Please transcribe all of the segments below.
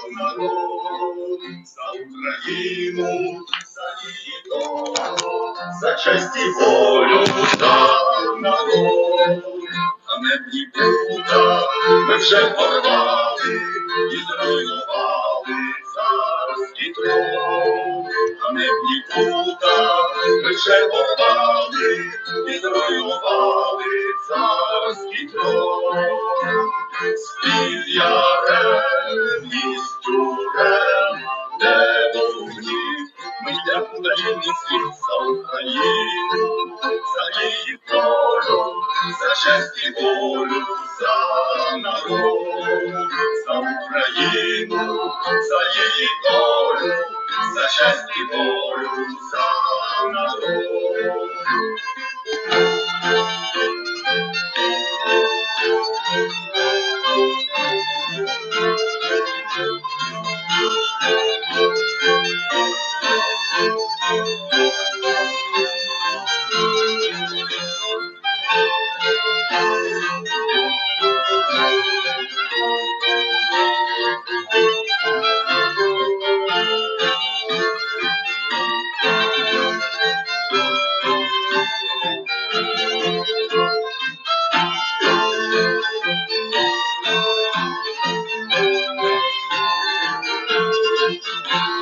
народ, за Україну, за її долю, за честь і волю, за народ. А не Дніпрута ми вже порвали і зруйнували царський трон. А не Дніпрута ми вже порвали і зруйнували царський трон. З-під ярем і з тюрем, де довгів, ми йдемо на вільний світ за Україну, за її долю, за честь і волю, за народ, за Україну, за її долю, за честь і волю, за народ.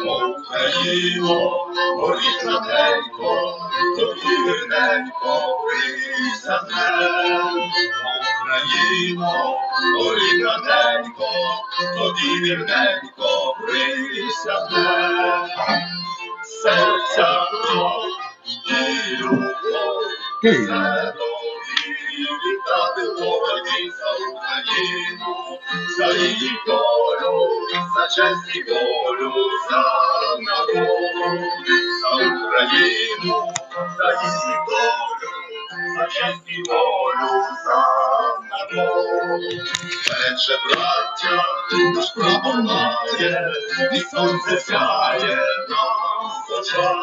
Україно, горіть ненько, тобі вірненько присягнем. Україно, горіть ненько, тобі вірненько присягнем. Серця кров і любов, все тобі віддати вороні за Україну, за її долю, за честь і волю, за народ, за Україну, за її долю, за честь і волю, за народ. Менше, браття, наш прапор має, і сонце сяє нам в очах.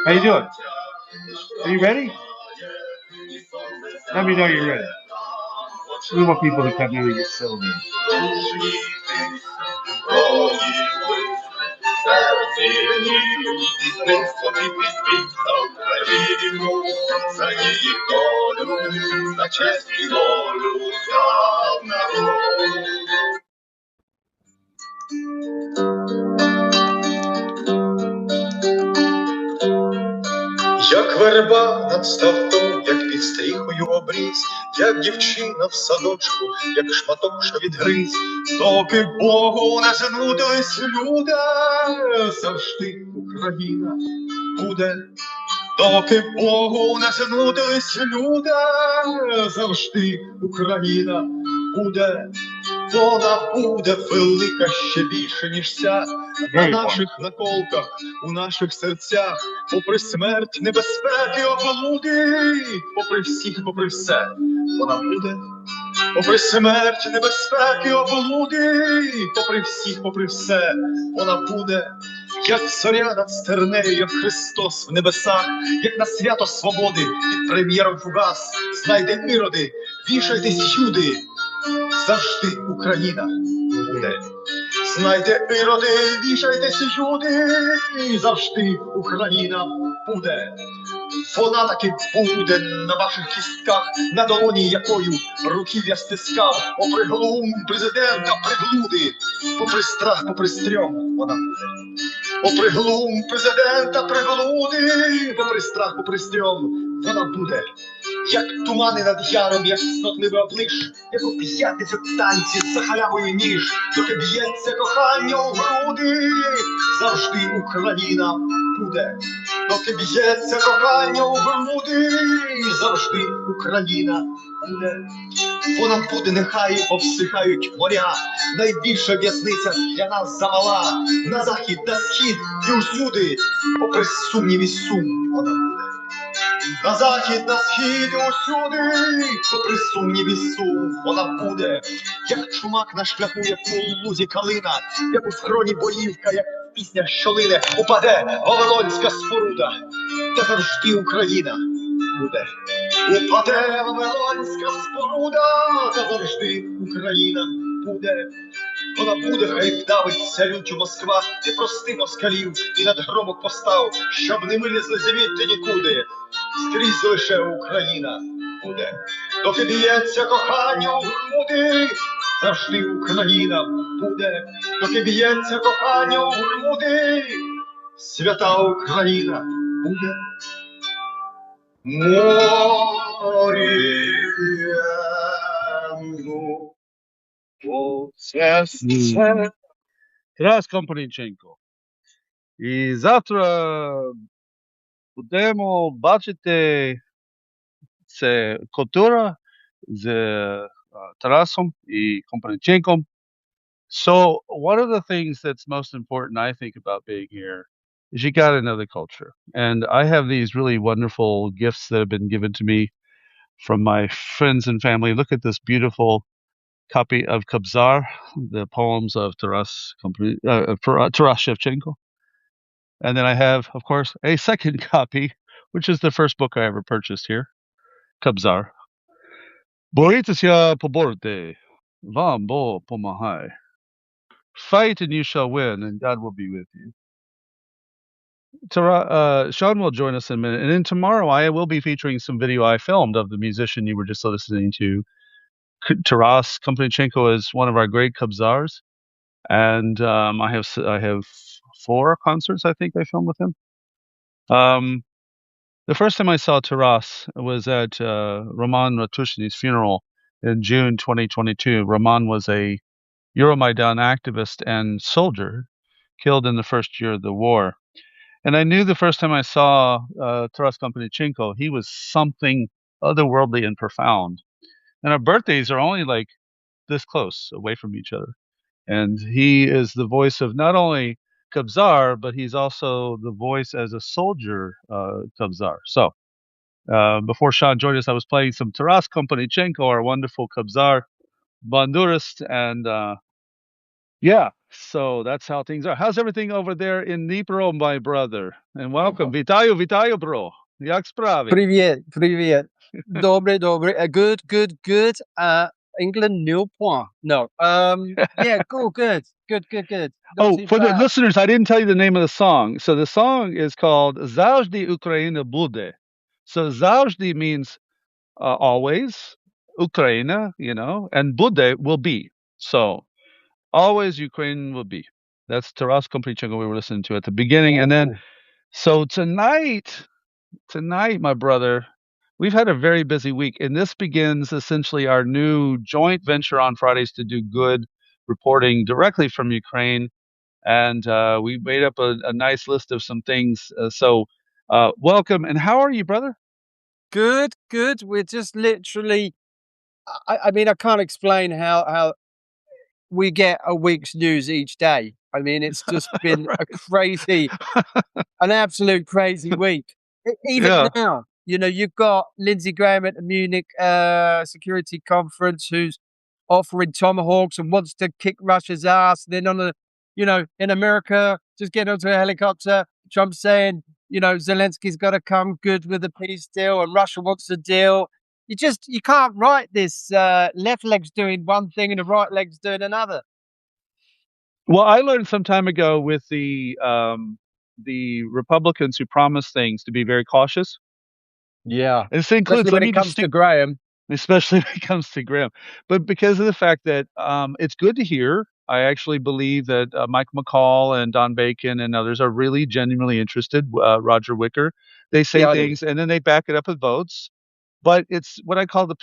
How you doing? Are you ready? Let me know you're ready. We want people to come here and get settled in. За її долю, за честь і волю, за народ. Як верба над ставком, як під стріхою обріз, як дівчина в садочку, як шматок, що відгриз. Доки Богу не знудились люди, завжди Україна буде. Доки Богу не знудились люди, завжди Україна буде. Вона буде велика ще більше, ніж ця, на наших наколках, у наших серцях. Попри смерть, небезпеки, облуди, попри всіх, попри все, вона буде. Попри смерть, небезпеки, облуди, попри всіх, попри все, вона буде. Як зоря над стернею, як Христос в небесах, як на свято свободи під прем'єром фугас. Знайде іроди, вішайтесь, юди, завжди Україна буде. Знайде іроди, вішайтесь, юди, завжди Україна буде. Вона таки буде на ваших кістках, на долоні якою руків'я стискав. Попри глум президента приблуди, попри страх, попри стрьом, вона буде. Попри глум президента приблуди, попри страх, попри стрьом, вона буде. Як тумани над яром, як снотливе облиш, як у п'ятницю танці за халявою ніж, доки б'ється кохання у груди, завжди Україна буде. Доки б'ється кохання у груди, завжди Україна буде. Вона буде, нехай обсихають моря, найбільша в'язниця для нас замала. На захід, на схід і усюди, попри сумнів і сум, вона буде. На захід, на схід і усюди, попри сумнів і сум, вона буде. Як чумак на шляху, як у лузі калина, як у схроні боївка, як пісня, що лине, упаде Вавилонська споруда, та завжди Україна буде. Упаде Вавилонська споруда, та завжди Україна буде. Вона буде, хай вдавиться лютю Москва, і прости москалів, і надгромок постав, щоб не вилізли звідти нікуди. Скрізь лише Україна буде. Доки б'ється кохання у груди, завжди Україна буде. Доки б'ється кохання у груди, свята Україна буде. Тарас Kompanichenko. І завтра будемо бачити це культура з Тарасом і Kompanichenkom. So one of the things that's most important, I think, about being here is you got to know the culture. And I have these really wonderful gifts that have been given to me from my friends and family. Look at this beautiful copy of Kobzar, the poems of Taras Shevchenko. And then I have, of course, a second copy, which is the first book I ever purchased here, Kobzar. Boritesia poborte, vam bo pomahai. Fight and you shall win, and God will be with you. Shaun will join us in a minute. And then tomorrow I will be featuring some video I filmed of the musician you were just listening to. Taras Kompanichenko is one of our great Kobzars. And I have 4 concerts, I think, I filmed with him. The first time I saw Taras was at Roman Ratushny's funeral in June 2022. Roman was a Euromaidan activist and soldier killed in the first year of the war. And I knew the first time I saw Taras Kompanichenko, he was something otherworldly and profound. And our birthdays are only like this close away from each other. And he is the voice of not only Kobzar, but he's also the voice as a soldier Kobzar. So before Shaun joined us, I was playing some Taras Kompanichenko, our wonderful Kobzar bandurist, and yeah, so that's how things are. How's everything over there in Dnipro, my brother? And welcome. Vitayu, bro. Jak sprawy? Привет. Добрый. Good. England, 0 point. No. Yeah, cool, good. Not Oh, too for the bad. listeners, I didn't tell you the name of the song. So the song is called Zawжди Ukraina bude. So Zawжди means always, Ukraina, and bude will be. So always Ukraine will be. That's Taras Kompanichenko we were listening to at the beginning. And then, so tonight, my brother, we've had a very busy week. And this begins essentially our new joint venture on Fridays to do good reporting directly from Ukraine. And we made up a nice list of some things. So welcome. And how are you, brother? Good. We're just literally, I mean, I can't explain how we get a week's news each day. I mean, it's just been Right. an absolute crazy week. Even Yeah. now, you've got Lindsey Graham at the Munich Security Conference who's offering tomahawks and wants to kick Russia's ass. Then in America, just get onto a helicopter. Trump saying, Zelensky's got to come good with a peace deal and Russia wants a deal. You can't write this. Left leg's doing one thing and the right leg's doing another. Well, I learned some time ago with the Republicans who promise things to be very cautious. Yeah. This includes, Especially when it comes to Graham. Especially when it comes to Graham. But because of the fact that it's good to hear, I actually believe that Mike McCall and Don Bacon and others are really genuinely interested. Roger Wicker, they say Yeah, I do. things and then they back it up with votes. But it's what I call the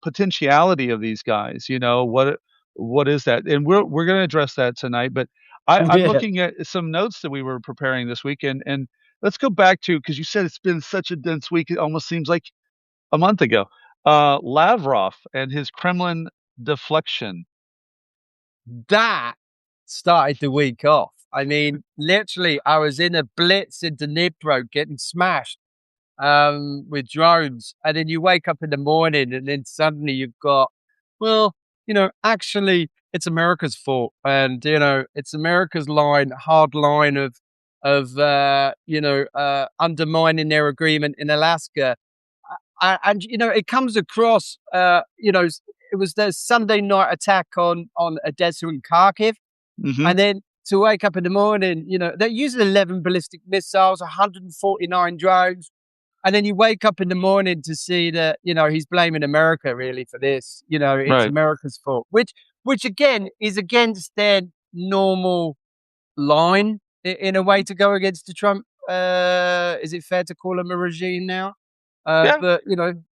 potentiality of these guys. What is that? And we're going to address that tonight. But I'm Yeah. looking at some notes that we were preparing this week, and let's go back to, because you said it's been such a dense week. It almost seems like a month ago. Lavrov and his Kremlin deflection. That started the week off. I mean, literally, I was in a blitz in Dnipro getting smashed with drones. And then you wake up in the morning and then suddenly you've got, actually, it's America's fault. And, it's America's hard line of undermining their agreement in Alaska. And it comes across, it was the Sunday night attack on Odesa and Kharkiv. And then to wake up in the morning, they're using 11 ballistic missiles, 149 drones. And then you wake up in the morning to see that, he's blaming America really for this. It's America's fault, which again is against their normal line in a way to go against the Trump. Is it fair to call him a regime now? But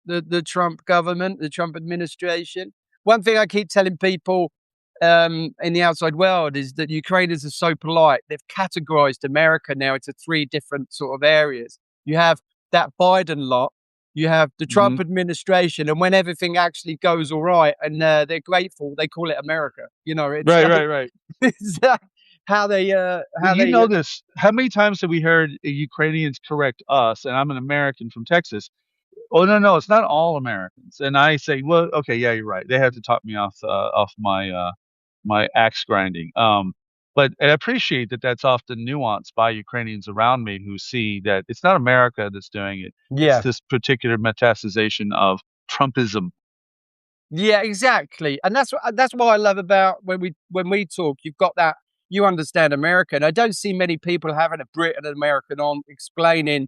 the Trump government, the Trump administration. One thing I keep telling people in the outside world is that Ukrainians are so polite. They've categorized America now into 3 different sort of areas. You have that Biden lot, you have the Trump administration, and when everything actually goes all right and they're grateful, they call it America. It's right. It's how they notice how many times have we heard Ukrainians correct us, and I'm an American from Texas. Oh no, it's not all Americans. And I say, well, okay, yeah, you're right. They have to talk me off my my axe grinding. But I appreciate that that's often nuanced by Ukrainians around me who see that it's not America that's doing it. Yeah. It's this particular metastasization of Trumpism. Yeah, exactly. And that's what I love about when we talk. You've got that, you understand America. And I don't see many people having a Brit and an American on explaining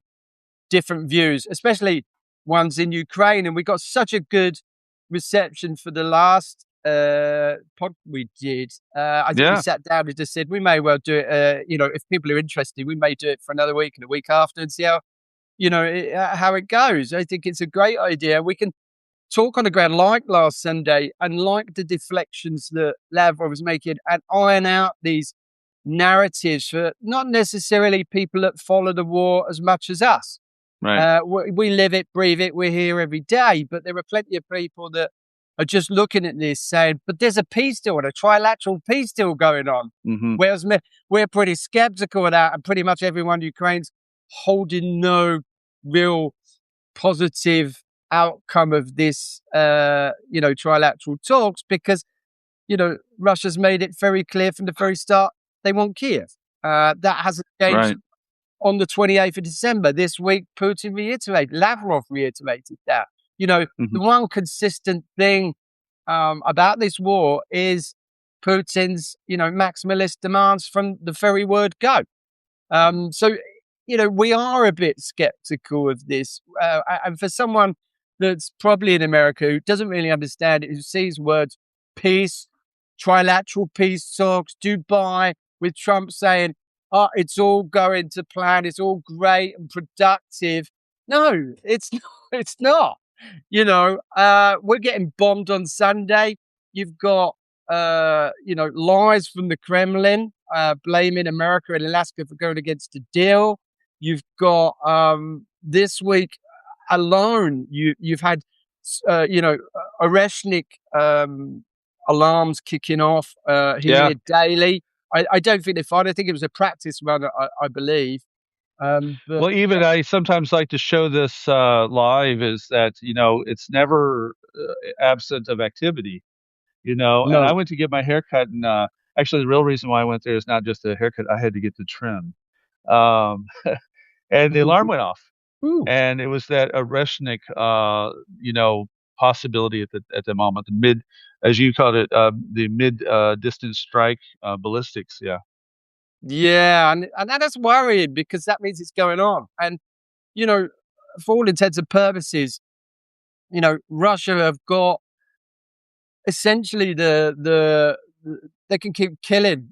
different views, especially ones in Ukraine. And we got such a good reception for the last pod we did. I think we sat down and just said, we may well do it, if people are interested, we may do it for another week and a week after and see how, how it goes. I think it's a great idea. We can talk on the ground like last Sunday and like the deflections that Lavrov was making and iron out these narratives for not necessarily people that follow the war as much as us. Right. We live it, breathe it, we're here every day, but there are plenty of people that are just looking at this saying, but there's a peace deal and a trilateral peace deal going on. Whereas we're pretty skeptical of that, and pretty much everyone in Ukraine's holding no real positive outcome of this, trilateral talks because, Russia's made it very clear from the very start they want Kyiv. That hasn't changed. Right. On the 28th of December this week, Putin Lavrov reiterated that. The one consistent thing about this war is Putin's, maximalist demands from the very word go. So, we are a bit skeptical of this. And for someone that's probably in America who doesn't really understand it, who sees words peace, trilateral peace talks, Dubai, with Trump saying, it's all going to plan, it's all great and productive. No, it's not. We're getting bombed on Sunday. You've got, lies from the Kremlin, blaming America and Alaska for going against the deal. You've got, this week alone, you've had, Oreshnik alarms kicking off here daily. I don't think they're fine. I think it was a practice run, I believe. Well, even I sometimes like to show this live is that, it's never absent of activity, No. And I went to get my haircut, and actually the real reason why I went there is not just a haircut. I had to get the trim. And the alarm went off. And it was that Oreshnik, possibility at the moment, the mid, as you called it, the mid distance strike ballistics. Yeah. Yeah, and that's worrying because that means it's going on. And, for all intents and purposes, Russia have got essentially they can keep killing.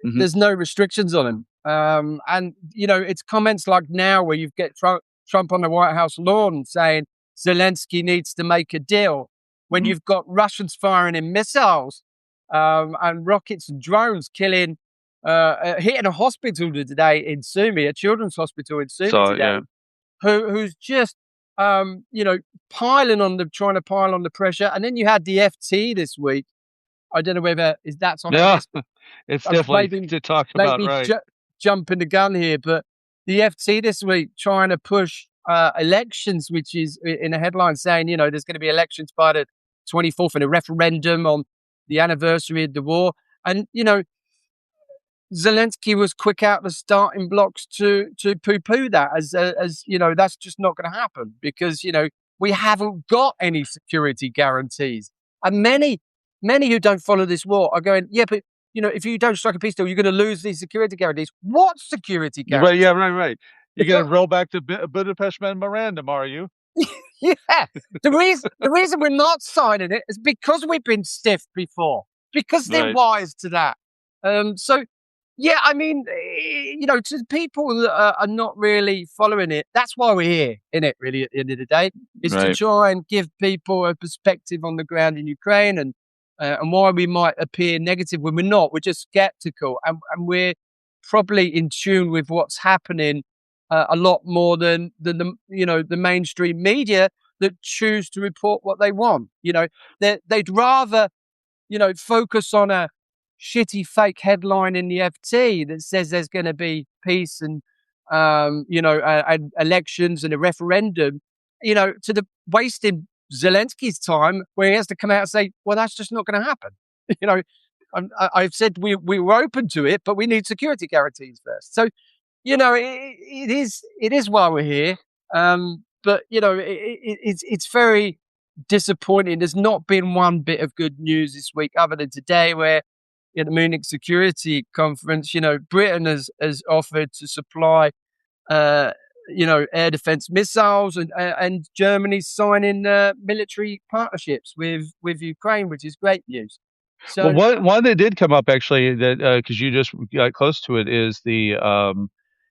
There's no restrictions on them. And, it's comments like now where you get Trump on the White House lawn saying Zelensky needs to make a deal when you've got Russians firing in missiles and rockets and drones killing, hitting a hospital today in Sumy, a children's hospital in Sumy today, who's just, trying to pile on the pressure. And then you had the FT this week. I don't know whether that's on the list. It's definitely to talk about, right? Jumping the gun here, but the FT this week trying to push elections, which is in a headline saying, there's going to be elections by the 24th and a referendum on the anniversary of the war. And, Zelensky was quick out the starting blocks to poo-poo that as that's just not going to happen because, we haven't got any security guarantees. And many who don't follow this war are going, yeah, but if you don't strike a peace deal, you're going to lose these security guarantees. What security Right, guarantees? yeah, right. You're going to roll back to Budapest memorandum, are you? Yeah. The reason we're not signing it is because we've been stiffed before, because they're Right. wise to that. So, yeah, I mean, to people that are not really following it, that's why we're here in it, really, at the end of the day, is to Right. try and give people a perspective on the ground in Ukraine and why we might appear negative when we're not. We're just skeptical, and we're probably in tune with what's happening a lot more than the mainstream media that choose to report what they want. They'd rather focus on a shitty fake headline in the FT that says there's going to be peace and and elections and a referendum, to the wasting Zelensky's time where he has to come out and say, well, that's just not going to happen. I've said we were open to it, but we need security guarantees first. So, it is why we're here. But it's very disappointing. There's not been one bit of good news this week, other than today, where at the Munich Security Conference, Britain has offered to supply, air defense missiles, and Germany's signing military partnerships with Ukraine, which is great news. So, well, one that did come up actually, that because you just got close to it, is the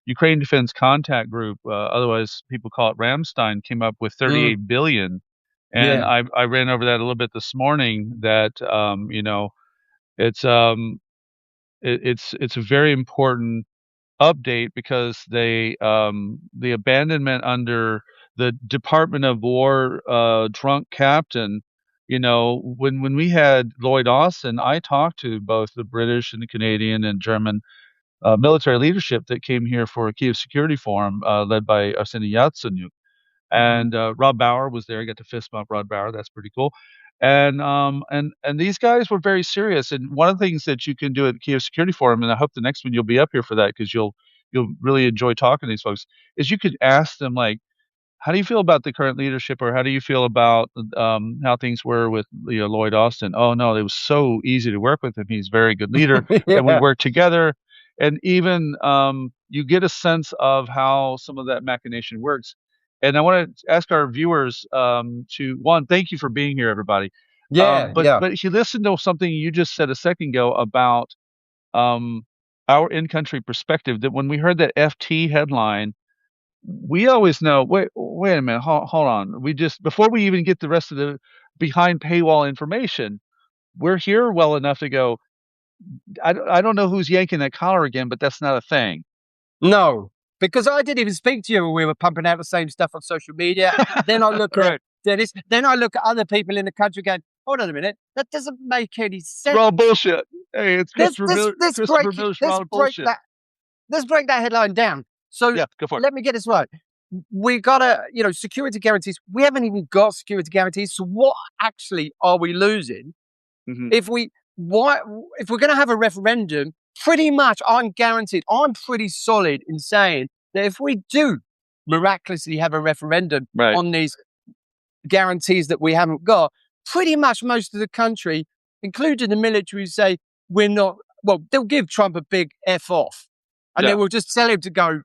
Ukraine Defense Contact Group, otherwise people call it Ramstein, came up with 38 billion, and yeah. I ran over that a little bit this morning. That it's a very important update, because the abandonment under the Department of War drunk captain. When we had Lloyd Austin, I talked to both the British and the Canadian and German military leadership that came here for a Kyiv Security Forum, led by Arseniy Yatsenyuk. And Rob Bauer was there. I got to fist bump Rob Bauer. That's pretty cool. And these guys were very serious. And one of the things that you can do at the Kyiv Security Forum, and I hope the next one you'll be up here for that, because you'll really enjoy talking to these folks, is you could ask them, like, how do you feel about the current leadership, or how do you feel about how things were with Lloyd Austin? Oh no, it was so easy to work with him. He's a very good leader, and we worked together. And even you get a sense of how some of that machination works. And I want to ask our viewers to, one, thank you for being here, everybody. But he listened to something you just said a second ago about our in-country perspective. That when we heard that FT headline, we always know, wait a minute, hold on. Before we even get the rest of the behind paywall information, we're here well enough to go, I don't know who's yanking that collar again, but that's not a thing. No, because I didn't even speak to you when we were pumping out the same stuff on social media. Then I look at Dennis, then I look at other people in the country going, hold on a minute, that doesn't make any sense. Raw bullshit. Hey, it's Christopher Miller's raw bullshit. Let's break that headline down. So yeah, go for it. Let me get this right. We got security guarantees. We haven't even got security guarantees. So what actually are we losing? Mm-hmm. If we're going to have a referendum, pretty much I'm guaranteed, I'm pretty solid in saying that if we do miraculously have a referendum on these guarantees that we haven't got, pretty much most of the country, including the military, say we're not, well, they'll give Trump a big F off, and they will just tell him to go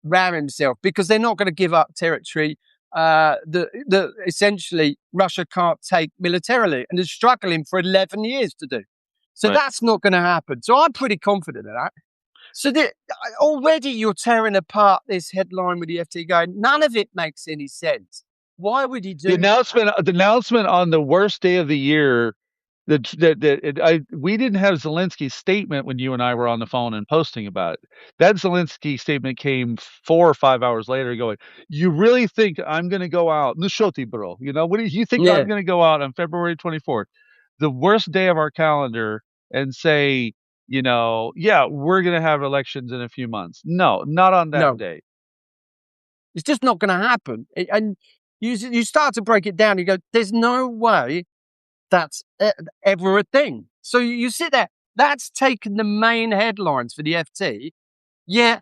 ram himself, because they're not going to give up territory that essentially Russia can't take militarily, and is struggling for 11 years to do. So that's not going to happen. So I'm pretty confident of that. So already you're tearing apart this headline with the FT going, none of it makes any sense. Why would he do the announcement on the worst day of the year? We didn't have Zelensky's statement when you and I were on the phone and posting about it. That Zelensky statement came 4 or 5 hours later, going, "You really think I'm going to go out? Bro, what do you think I'm going to go out on February 24th, the worst day of our calendar, and say, we're going to have elections in a few months? No, not on that day. It's just not going to happen." And you start to break it down. You go, "There's no way that's ever a thing." So you sit there. That's taken the main headlines for the FT. Yeah,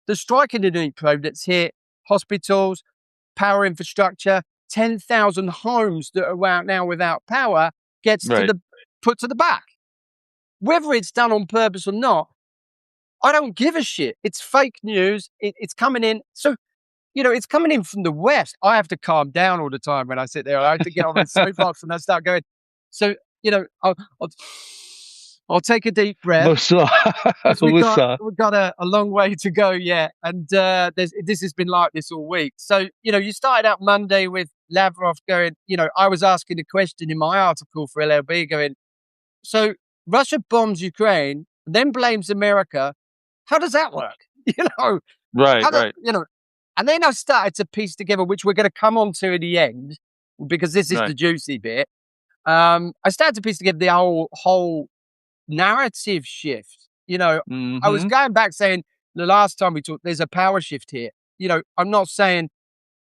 the strike in the Dnipro that's hit hospitals, power infrastructure, 10,000 homes that are out now without power gets put to the back. whether it's done on purpose or not, I don't give a shit. It's fake news. It's coming in. So, it's coming in from the West. I have to calm down all the time when I sit there. I have to get on the soapbox and I start going. So, I'll take a deep breath. We've got a long way to go yet. And this has been like this all week. So, you started out Monday with Lavrov going, I was asking a question in my article for LLB going, so Russia bombs Ukraine, then blames America. How does that work? Right. And then I started to piece together, which we're going to come on to in the end, because this is the juicy bit. I started to piece together the whole narrative shift. I was going back saying the last time we talked, there's a power shift here. I'm not saying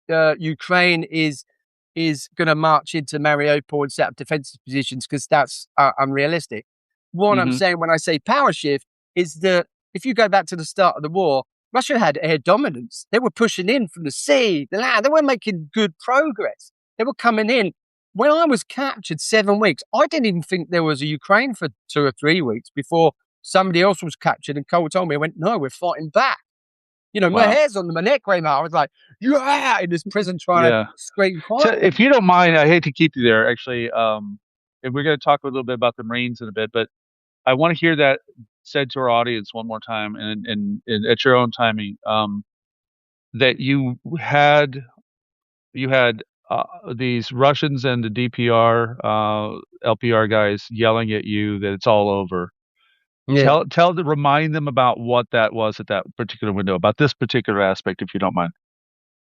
Ukraine is going to march into Mariupol and set up defensive positions, because that's unrealistic. What I'm saying when I say power shift is that if you go back to the start of the war, Russia had air dominance. They were pushing in from the sea, the land. They were making good progress. They were coming in. When I was captured 7 weeks, I didn't even think there was a Ukraine for 2 or 3 weeks before somebody else was captured, and Cole told me, I went, no, we're fighting back. My hair's on my neck right now. I was like, yeah, in this prison trying to scream quiet. So if you don't mind, I hate to keep you there, actually. If we're going to talk a little bit about the Marines in a bit, but I want to hear that said to our audience one more time, and at your own timing, that you had these Russians and the DPR, LPR guys yelling at you that it's all over. Yeah. Remind them about what that was at that particular window, about this particular aspect, if you don't mind.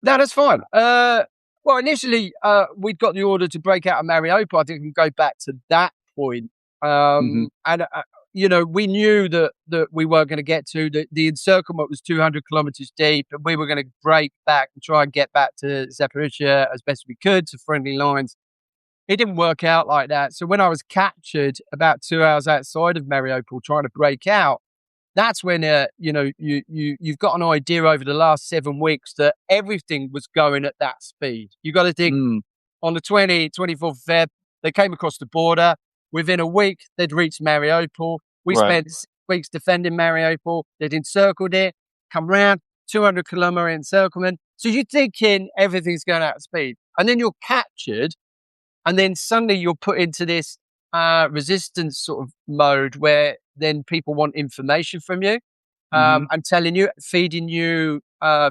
No, that's fine. Well, initially, we'd got the order to break out of Mariupol. I think we can go back to that point. And, we knew that we were going to get to the encirclement was 200 kilometers deep, and we were going to break back and try and get back to Zaporizhia as best we could to friendly lines. It didn't work out like that. So when I was captured about 2 hours outside of Mariupol trying to break out, that's when, you've got an idea over the last 7 weeks that everything was going at that speed. You got to think on the 24th Feb, they came across the border. Within a week, they'd reached Mariupol. We spent 6 weeks defending Mariupol. They'd encircled it, come round, 200 kilometer encirclement. So you're thinking everything's going at speed. And then you're captured. And then suddenly you're put into this resistance sort of mode where then people want information from you. I'm telling you, feeding you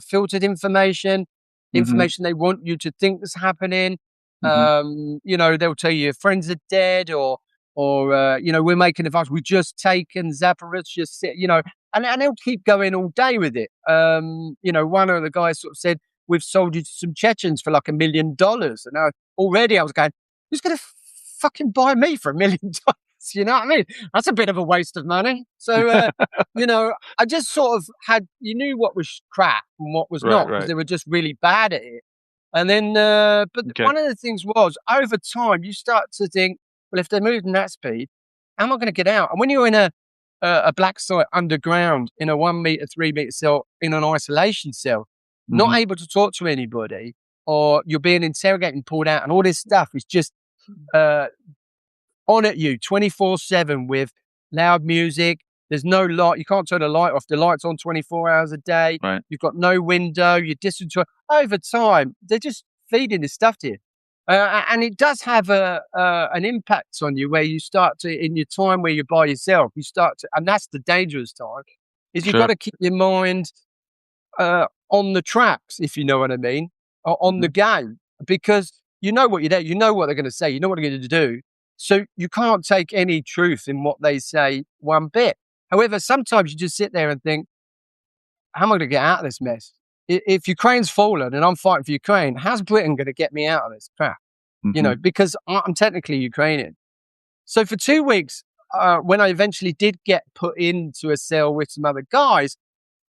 filtered information they want you to think is happening. They'll tell you your friends are dead, or we're making advance. We've just taken Zaporizhia, and they'll keep going all day with it. One of the guys sort of said, we've sold you to some Chechens for like $1 million. And already I was going, who's going to fucking buy me for $1 million? You know what I mean? That's a bit of a waste of money. So, I just sort of you knew what was crap and what was not, because they were just really bad at it. And then, one of the things was, over time, you start to think, well, if they're moving that speed, how am I going to get out? And when you're in a black site underground in a 1 meter, 3 meter cell, in an isolation cell, not able to talk to anybody, or you're being interrogated and pulled out, and all this stuff is just on at you 24/7 with loud music. There's no light. You can't turn the light off. The light's on 24 hours a day. Right. You've got no window. You're distant. Over time, they're just feeding this stuff to you. And it does have an impact on you, where you start to, in your time where you're by yourself, and that's the dangerous time, is you've got to keep your mind on the tracks, if you know what I mean, or on the game, because you know what you're there, you know what they're going to say, you know what they're going to do. So you can't take any truth in what they say one bit. However, sometimes you just sit there and think, how am I going to get out of this mess? If Ukraine's fallen and I'm fighting for Ukraine, how's Britain going to get me out of this crap? Because I'm technically Ukrainian. So for 2 weeks, when I eventually did get put into a cell with some other guys,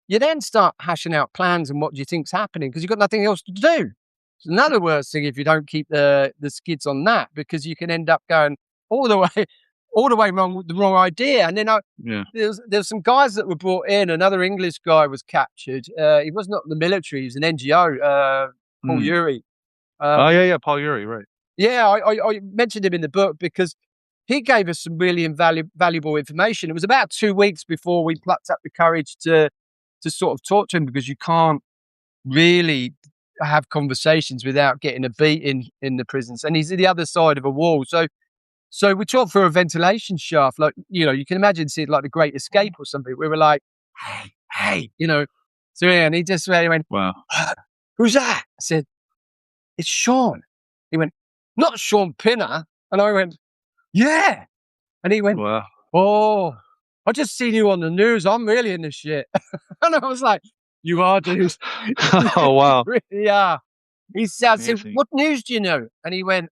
you then start hashing out plans and what do you think's happening, because you've got nothing else to do. It's another worse thing if you don't keep the skids on that, because you can end up going all the way wrong with the wrong idea. And then there's some guys that were brought in. Another English guy was captured. He was not in the military. He was an NGO, Paul Yuri. Paul Yuri, right. Yeah, I mentioned him in the book because he gave us some really valuable information. It was about 2 weeks before we plucked up the courage to sort of talk to him, because you can't really have conversations without getting a beating in the prisons. And he's at the other side of a wall. So we talked through a ventilation shaft, like, you can imagine seeing like The Great Escape or something. We were like, hey, So yeah, and he just really went, Wow. Who's that? I said, it's Shaun. He went, not Shaun Pinner. And I went, yeah. And he went, Wow. oh, I just seen you on the news. I'm really in this shit. And I was like, you are, dude. Oh, wow. Really are. He said, I said, Amazing. what news do you know? And he went,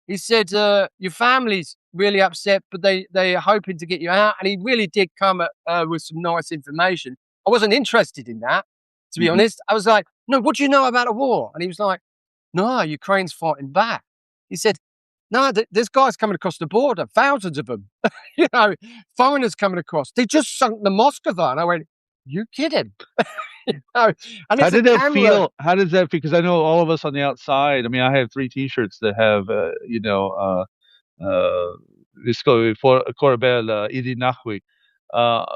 he said, your family's really upset, but they are hoping to get you out. And he really did come with some nice information. I wasn't interested in that, to be honest. I was like, no, what do you know about the war? And he was like, no, Ukraine's fighting back. He said, no, there's guys coming across the border, thousands of them, foreigners coming across. They just sunk the Moskva. And I went, you kidding? And How did that feel? How does that feel? Because I know all of us on the outside. I mean, I have 3 T-shirts that have, Disco for Corbel Idinachui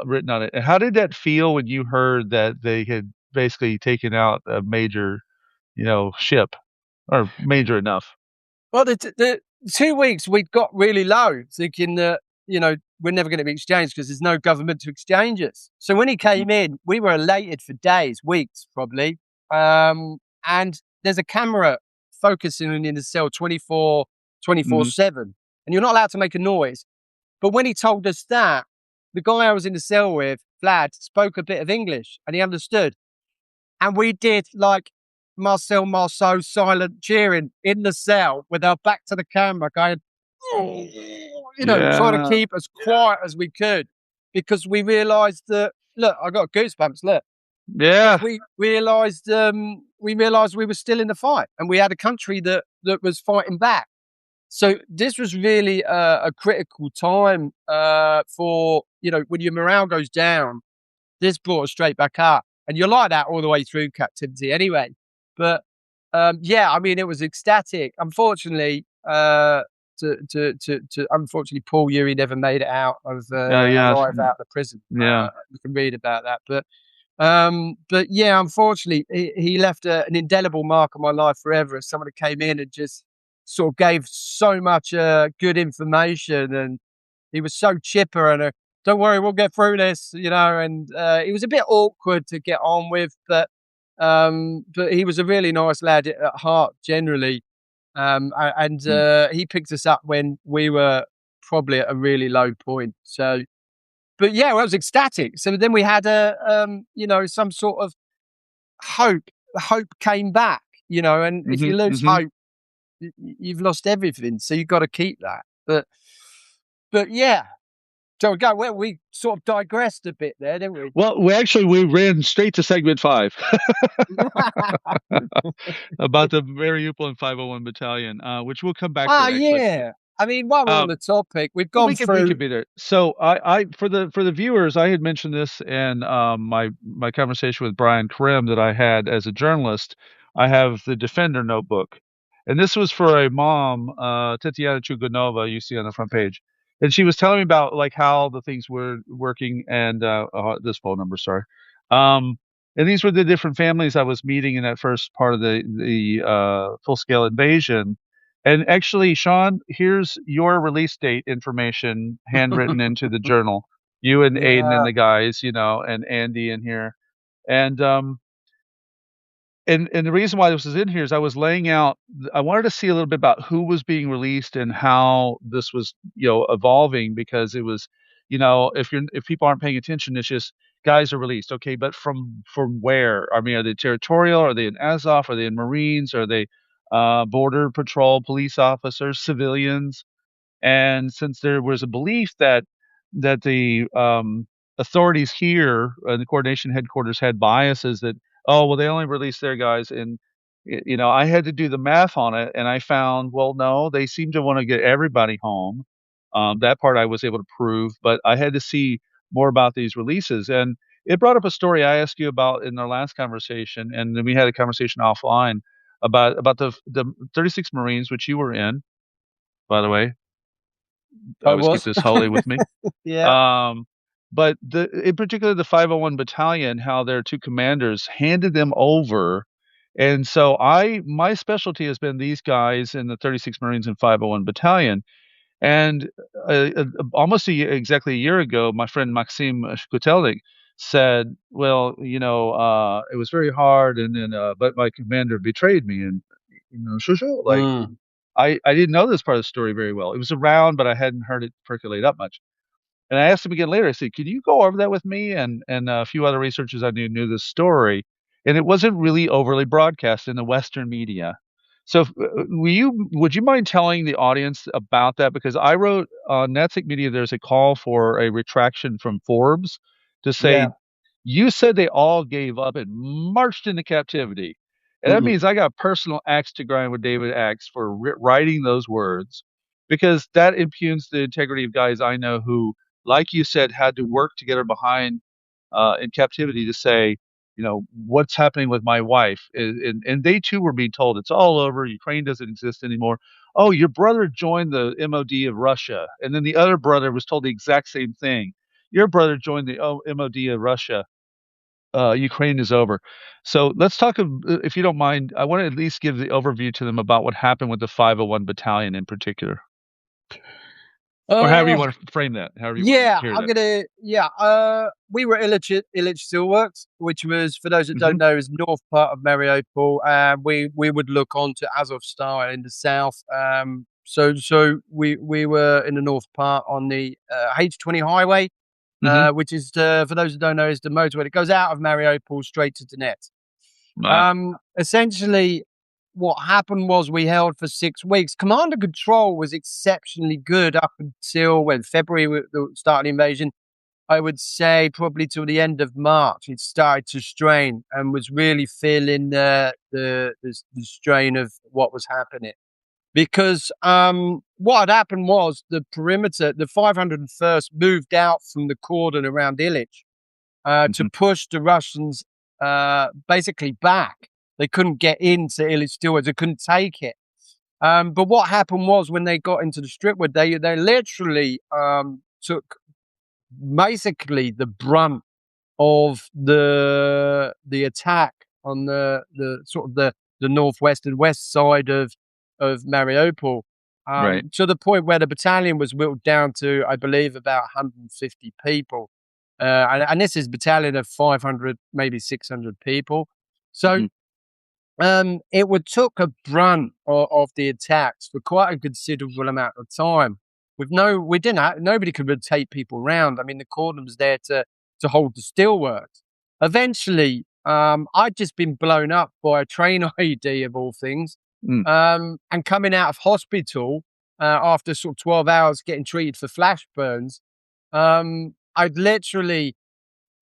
written on it. And how did that feel when you heard that they had basically taken out a major, ship, or major enough? Well, the 2 weeks we got really low, thinking that, we're never going to be exchanged because there's no government to exchange us. So when he came in, we were elated for days, weeks, probably. And there's a camera focusing in the cell 24/7, and you're not allowed to make a noise. But when he told us that, the guy I was in the cell with, Vlad, spoke a bit of English and he understood. And we did like Marceau silent cheering in the cell with our back to the camera going, trying to keep as quiet as we could, because we realized that, look, I got goosebumps, look. Yeah. We realized we were still in the fight, and we had a country that was fighting back. So this was really a critical time for, when your morale goes down, this brought us straight back up. And you're like that all the way through Captivity anyway. But it was ecstatic. Unfortunately, unfortunately, Paul Yuri never made it out of alive out of the prison. Yeah, you can read about that. But yeah, unfortunately, he left an indelible mark on my life forever, as someone who came in and just sort of gave so much good information, and he was so chipper, and don't worry, we'll get through this, and he was a bit awkward to get on with, but he was a really nice lad at heart generally. And he picked us up when we were probably at a really low point. So, but yeah, I was ecstatic. So then we had some sort of hope. Hope came back, and if you lose hope, you've lost everything. So you've got to keep that. But yeah. So we sort of digressed a bit there, didn't we? Well, we ran straight to segment 5 about the Mariupol and 501 Battalion, which we'll come back to. Yeah. I mean, while we're on the topic, we've gone through. We can be there. So I for the viewers, I had mentioned this in my conversation with Brian Krim that I had as a journalist. I have the Defender notebook, and this was for a mom, Tatiana Chuganova, you see on the front page. And she was telling me about like how the things were working, and this phone number, sorry. And these were the different families I was meeting in that first part of the full scale invasion. And actually, Shaun, here's your release date information handwritten into the journal. You and Aiden and the guys, and Andy in here. And the reason why this was in here is I was laying out, I wanted to see a little bit about who was being released and how this was, evolving, because it was, if people aren't paying attention, it's just guys are released. Okay. But from where? I mean, are they territorial? Are they in Azov? Are they in Marines? Are they border patrol, police officers, civilians? And since there was a belief that the authorities here, the coordination headquarters, had biases that, oh, well, they only release their guys, and I had to do the math on it, and I found, well, no, they seem to want to get everybody home. That part I was able to prove, but I had to see more about these releases, and it brought up a story I asked you about in our last conversation, and then we had a conversation offline about the 36 Marines, which you were in, by the way. I always keep this holy with me. Yeah. But in particular, the 501 Battalion, how their two commanders handed them over. And so my specialty has been these guys in the 36th Marines and 501 Battalion. And almost exactly a year ago, my friend Maxim Shkutelnik said, well, it was very hard, and then but my commander betrayed me. And, like, I didn't know this part of the story very well. It was around, but I hadn't heard it percolate up much. And I asked him again later. I said, "Could you go over that with me?" And a few other researchers I knew this story, and it wasn't really overly broadcast in the Western media. So, would you mind telling the audience about that? Because I wrote on Netzik Media, there's a call for a retraction from Forbes to say, Yeah. you said they all gave up and marched into captivity. And that means I got personal axe to grind with David Axe for writing those words, because that impugns the integrity of guys I know who, like you said, had to work together behind in captivity to say, what's happening with my wife. And they too were being told it's all over. Ukraine doesn't exist anymore. Oh, your brother joined the MOD of Russia. And then the other brother was told the exact same thing. Your brother joined the MOD of Russia. Ukraine is over. So let's talk, if you don't mind, I want to at least give the overview to them about what happened with the 501 Battalion in particular. Or however you want to frame that. However you want to hear that. We were Illich Steelworks, which was, for those that don't know, is north part of Mariupol. We would look on to Azovstal in the south. So we were in the north part on the H20 highway, which is, for those that don't know, is the motorway that goes out of Mariupol straight to Donetsk. Essentially, what happened was we held for 6 weeks. Command and control was exceptionally good up until February, the start of the invasion. I would say probably till the end of March, it started to strain and was really feeling the strain of what was happening. Because what had happened was the perimeter, the 501st moved out from the cordon around Illich to push the Russians basically back. They couldn't get into Illich Steelworks. They couldn't take it. But what happened was when they got into the stripwood, they literally took basically the brunt of the attack on the sort of the northwest and west side of Mariupol, to the point where the battalion was whittled down to, I believe, about 150 people. And this is a battalion of 500, maybe 600 people. So it took a brunt of the attacks for quite a considerable amount of time. Nobody could rotate people around. I mean, the cordon was there to hold the steelworks. Eventually, I'd just been blown up by a train IED of all things, and coming out of hospital after sort of 12 hours getting treated for flash burns, I'd literally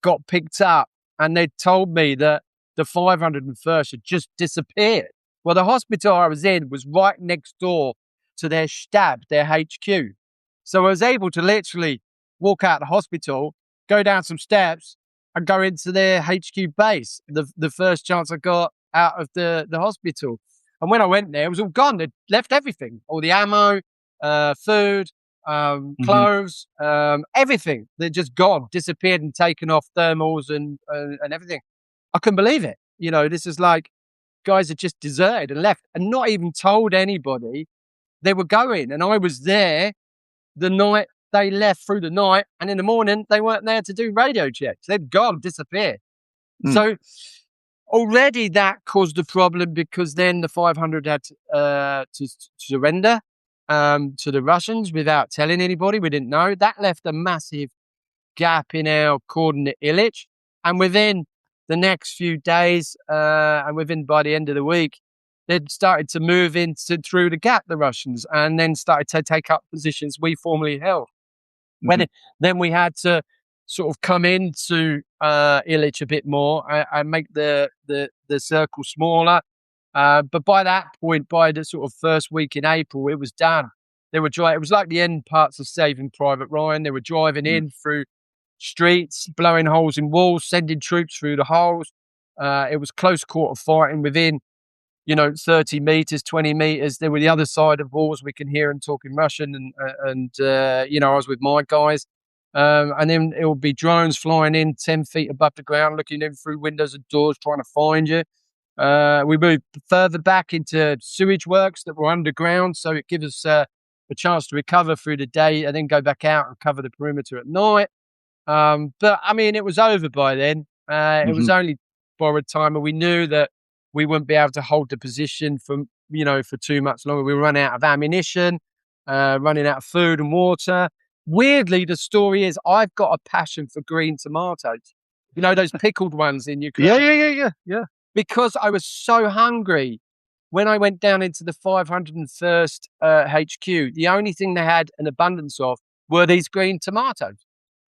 got picked up, and they told me that the 501st had just disappeared. Well, the hospital I was in was right next door to their Stab, their HQ. So I was able to literally walk out of the hospital, go down some steps, and go into their HQ base the first chance I got out of the hospital. And when I went there, it was all gone. They'd left everything, all the ammo, food, clothes, everything. They'd just gone, disappeared, and taken off thermals and everything. I couldn't believe it. This is like guys had just deserted and left and not even told anybody they were going. And I was there the night they left, through the night, and in the morning they weren't there to do radio checks. They'd gone, disappeared. So already that caused a problem, because then the 500 had to surrender to the Russians without telling anybody. We didn't know. That left a massive gap in our cordon at Illich. And within the next few days, and by the end of the week, they'd started to move through the gap, the Russians, and then started to take up positions we formerly held. Then we had to sort of come into Illich a bit more and make the circle smaller. But by that point, by the sort of first week in April, it was done. It was like the end parts of Saving Private Ryan. They were driving in through streets, blowing holes in walls, sending troops through the holes. It was close quarter fighting within 30 meters, 20 meters. They were the other side of walls. We can hear them talking Russian, and I was with my guys. And then it would be drones flying in 10 feet above the ground, looking in through windows and doors, trying to find you. We moved further back into sewage works that were underground, so it gives us a chance to recover through the day and then go back out and cover the perimeter at night. But I mean, it was over by then. It was only borrowed time, and we knew that we wouldn't be able to hold the position for too much longer. We were running out of ammunition, running out of food and water. Weirdly, the story is I've got a passion for green tomatoes. Those pickled ones in Ukraine. Yeah. Because I was so hungry when I went down into the 501st HQ. The only thing they had an abundance of were these green tomatoes.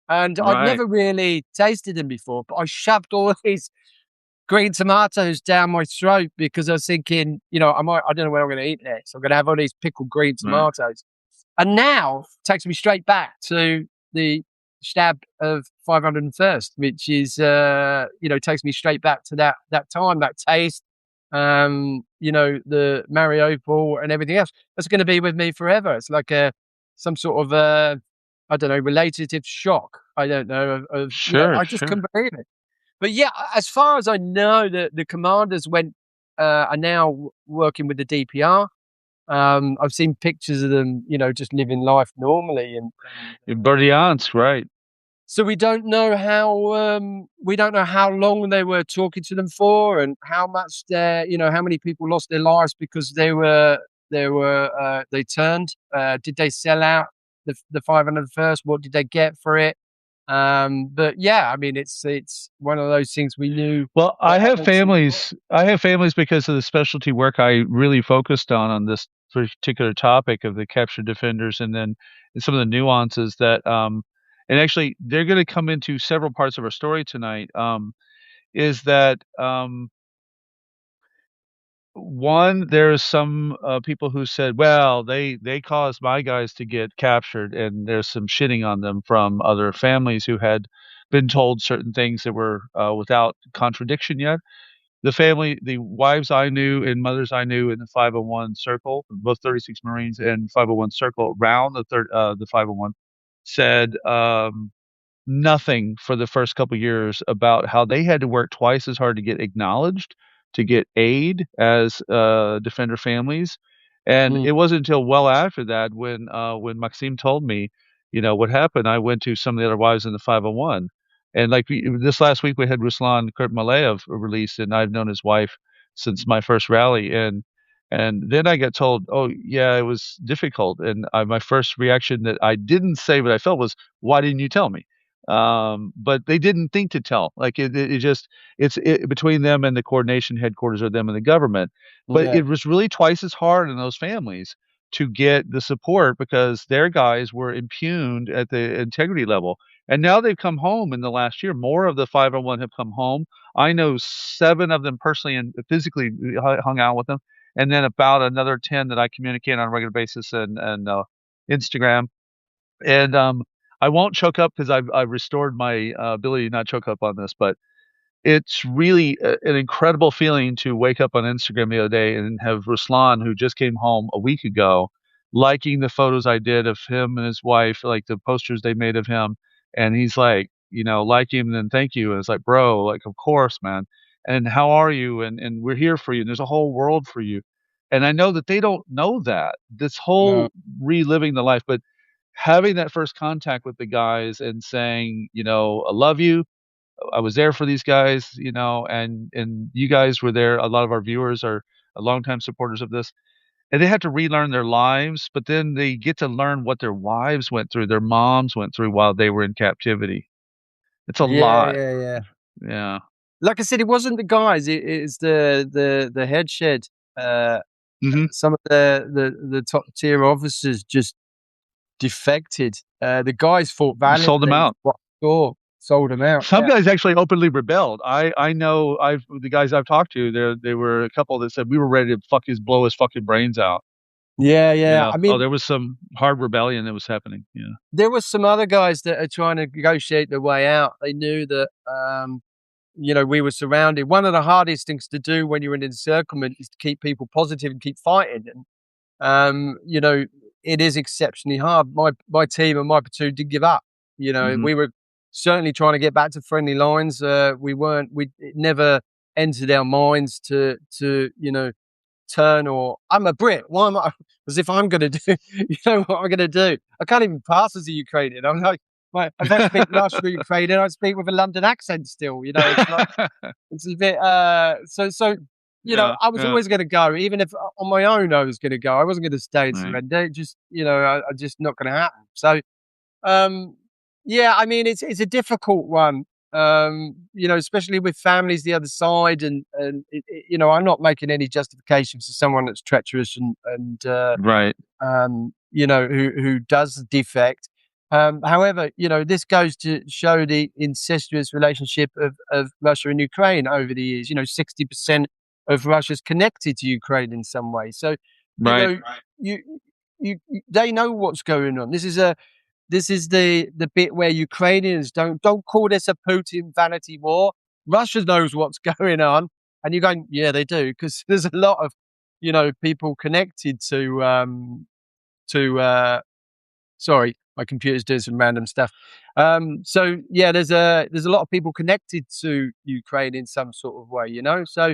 And I'd never really tasted them before, but I shoved all these green tomatoes down my throat because I was thinking, I don't know when I'm going to eat this. I'm going to have all these pickled green tomatoes. And now it takes me straight back to the stab of 501st, which is, takes me straight back to that time, that taste, the Mariupol and everything else. That's going to be with me forever. It's like some sort of, relative shock. I don't know. I just couldn't believe it. But yeah, as far as I know, the commanders are now working with the DPR. I've seen pictures of them, just living life normally. And in Berdyansk, right? So we don't know how long they were talking to them for, and how much how many people lost their lives because they turned. Did they sell out the 501st? What did they get for it? But yeah, I mean, it's one of those things we knew. Well, I have families because of the specialty work I really focused on this particular topic of the captured defenders, and then some of the nuances that, and actually they're going to come into several parts of our story tonight, is that, one, there's some people who said, well, they caused my guys to get captured, and there's some shitting on them from other families who had been told certain things that were without contradiction yet. The wives I knew and mothers I knew in the 501 circle, both 36 Marines and 501 circle around the 501, said nothing for the first couple years about how they had to work twice as hard to get acknowledged, to get aid as defender families. And it wasn't until well after that when Maxim told me, what happened. I went to some of the other wives in the 501. And like this last week, we had Ruslan Kurtmaleyev released, and I've known his wife since my first rally. And then I got told, oh, yeah, it was difficult. And my first reaction that I didn't say what I felt was, why didn't you tell me? But they didn't think to tell. Like it's between them and the coordination headquarters of them and the government. But it was really twice as hard in those families to get the support because their guys were impugned at the integrity level. And now they've come home in the last year. More of the 501 have come home. I know 7 of them personally and physically hung out with them. And then about another 10 that I communicate on a regular basis and Instagram. And I won't choke up because I've restored my ability to not choke up on this, but it's really an incredible feeling to wake up on Instagram the other day and have Ruslan, who just came home a week ago, liking the photos I did of him and his wife, like the posters they made of him. And he's like, like him and then thank you. And it's like, bro, like, of course, man. And how are you? And we're here for you. And there's a whole world for you. And I know that they don't know that, this whole reliving the life, but having that first contact with the guys and saying, I love you. I was there for these guys, and you guys were there. A lot of our viewers are longtime supporters of this. And they had to relearn their lives, but then they get to learn what their wives went through, their moms went through while they were in captivity. It's a lot. Yeah. Like I said, it wasn't the guys. It's the head shed. Some of the top tier officers just defected. The guys fought valiantly. Sold them out. Sold them out. Some guys actually openly rebelled. I know the guys I've talked to, there were a couple that said we were ready to blow his fucking brains out. Yeah. I mean, there was some hard rebellion that was happening. Yeah. There was some other guys that are trying to negotiate their way out. They knew that we were surrounded. One of the hardest things to do when you're in encirclement is to keep people positive and keep fighting. And, it is exceptionally hard. My team and my platoon didn't give up. We were certainly trying to get back to friendly lines. It never entered our minds to turn, or I'm a Brit. Why am I, as if I'm going to do, what I'm going to do? I can't even pass as a Ukrainian. I'm like, I don't speak Russian or Ukrainian. I speak with a London accent still, it's like, it's a bit, I was always going to go, even if on my own I was going to go. I wasn't going to stay and surrender. Just, I just not going to happen. So, it's a difficult one. Especially with families the other side, and I'm not making any justification for someone that's treacherous and who does defect. However, this goes to show the incestuous relationship of Russia and Ukraine over the years. 60% of Russia's connected to Ukraine in some way. So, they know what's going on. This is the bit where Ukrainians don't call this a Putin vanity war. Russia knows what's going on, and you're going, yeah, they do, because there's a lot of people connected to sorry, my computer's doing some random stuff. There's a lot of people connected to Ukraine in some sort of way, So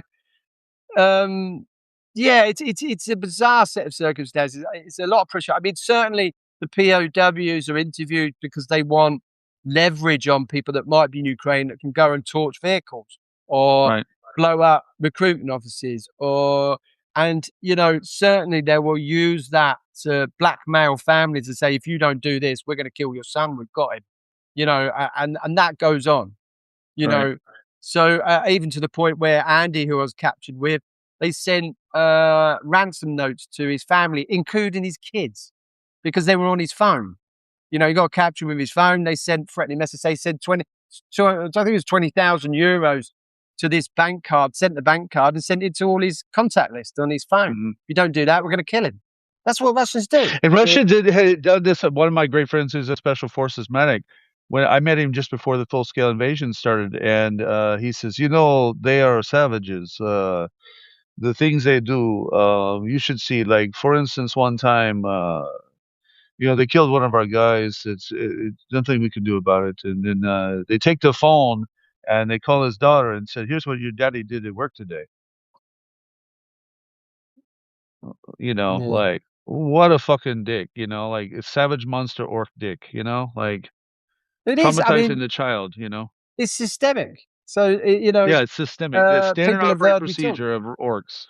it's a bizarre set of circumstances. It's a lot of pressure. I mean, certainly the POWs are interviewed because they want leverage on people that might be in Ukraine that can go and torch vehicles or blow up recruitment offices, certainly they will use that to blackmail families and say, if you don't do this, we're going to kill your son. We've got him, and that goes on, So even to the point where Andy, who I was captured with, they sent ransom notes to his family, including his kids, because they were on his phone. He got captured with his phone. They sent threatening messages. They said I think it was 20,000 euros to this bank card, sent the bank card and sent it to all his contact list on his phone. Mm-hmm. If you don't do that, we're going to kill him. That's what Russians do. And Russia had done this. One of my great friends who's a special forces medic, when I met him just before the full-scale invasion started, and he says, they are savages. The things they do, you should see. Like, for instance, one time, they killed one of our guys. It's nothing we can do about it. And then they take the phone and they call his daughter and said, "Here's what your daddy did at work today." Like, what a fucking dick. Like a savage monster orc dick. Like it traumatizing the child. It's systemic. So it's systemic. The standard operating procedure of orcs.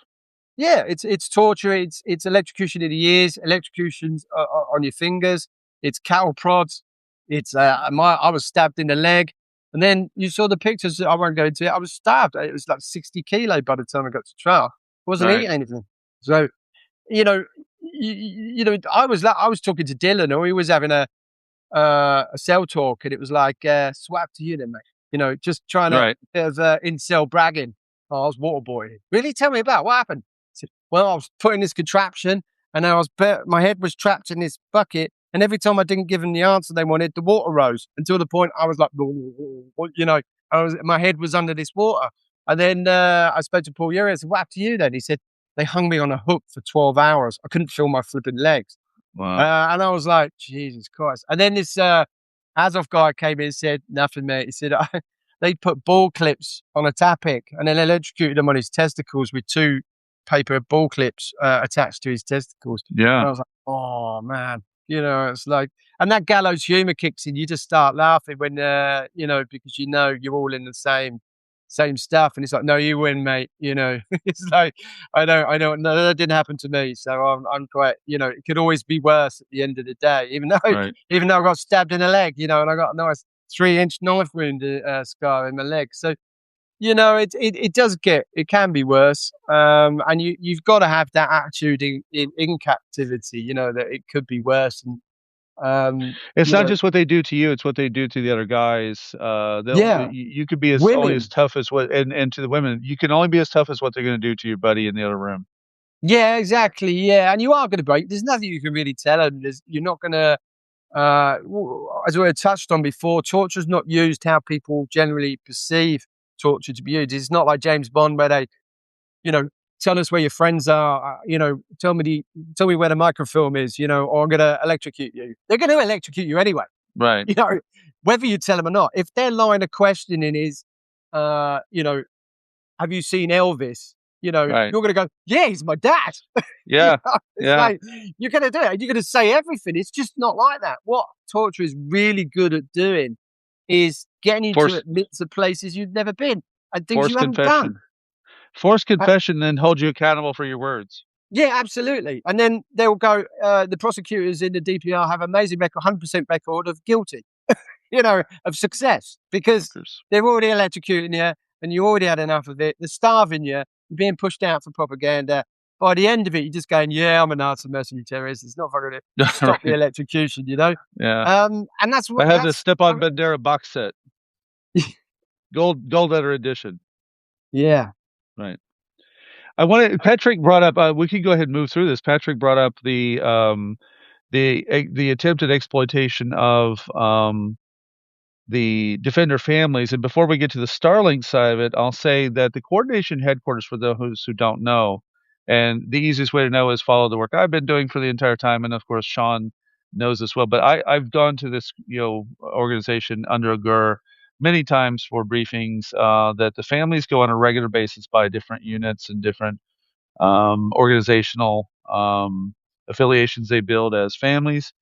Yeah, it's torture. It's electrocution in the ears, electrocutions on your fingers. It's cattle prods. It's I was stabbed in the leg, and then you saw the pictures. I won't go into it. I was stabbed. It was like 60 kilo by the time I got to trial. I wasn't eating anything. So, I was talking to Dylan, or he was having a cell talk, and it was like swap to you then, mate. Just trying to bit of incel bragging. Oh, I was waterboarding. Really? Tell me about what happened. I said, well, I was put in this contraption, and my head was trapped in this bucket, and every time I didn't give them the answer they wanted, the water rose until the point I was like, my head was under this water. And then I spoke to Paul Uri. I said, what happened to you then? He said, they hung me on a hook for 12 hours. I couldn't feel my flipping legs. Wow. And I was like, Jesus Christ. And then this Azov guy came in and said, nothing, mate. He said, they put ball clips on a Tapik and then electrocuted him on his testicles with 2 paper ball clips attached to his testicles. Yeah. And I was like, oh, man. It's like, and that gallows humor kicks in. You just start laughing when, because you're all in the same stuff. And it's like, no, you win, mate. It's like, I don't, no, that didn't happen to me. So I'm quite, it could always be worse at the end of the day, even though I got stabbed in the leg, and I got a nice 3-inch knife wound scar in my leg. So, it can be worse. And you've got to have that attitude in captivity, that it could be worse. And, it's not just what they do to you; it's what they do to the other guys. You could be only as tough as and to the women, you can only be as tough as what they're going to do to your buddy in the other room. Yeah, exactly. Yeah, and you are going to break. There's nothing you can really tell them. You're not going to. As we had touched on before, torture is not used how people generally perceive torture to be used. It's not like James Bond where they, tell us where your friends are, tell me where the microfilm is, or I'm going to electrocute you. They're going to electrocute you anyway. Right. Whether you tell them or not. If their line of questioning is, have you seen Elvis? Right. You're going to go, yeah, he's my dad. Yeah. Like, you're going to do it. You're going to say everything. It's just not like that. What torture is really good at doing is getting you to admit to places you've never been and things you haven't done. Forced confession, then hold you accountable for your words. Yeah, absolutely. And then they'll go, the prosecutors in the DPR have amazing record, 100% record of guilty, of success, because they're already electrocuting you and you already had enough of it. They're starving you, you're being pushed out for propaganda. By the end of it, you're just going, yeah, I'm a Nazi mercenary terrorist. It's not going to stop the electrocution, Yeah. And that's what I have the Stepan Bandera box set. gold letter edition. Yeah. Right. Patrick brought up, we can go ahead and move through this. Patrick brought up the attempted exploitation of the defender families. And before we get to the Starlink side of it, I'll say that the coordination headquarters, for those who don't know, and the easiest way to know is follow the work I've been doing for the entire time. And of course, Shaun knows this well, but I've gone to this, organization under a GUR many times for briefings, that the families go on a regular basis by different units and different organizational affiliations they build as families.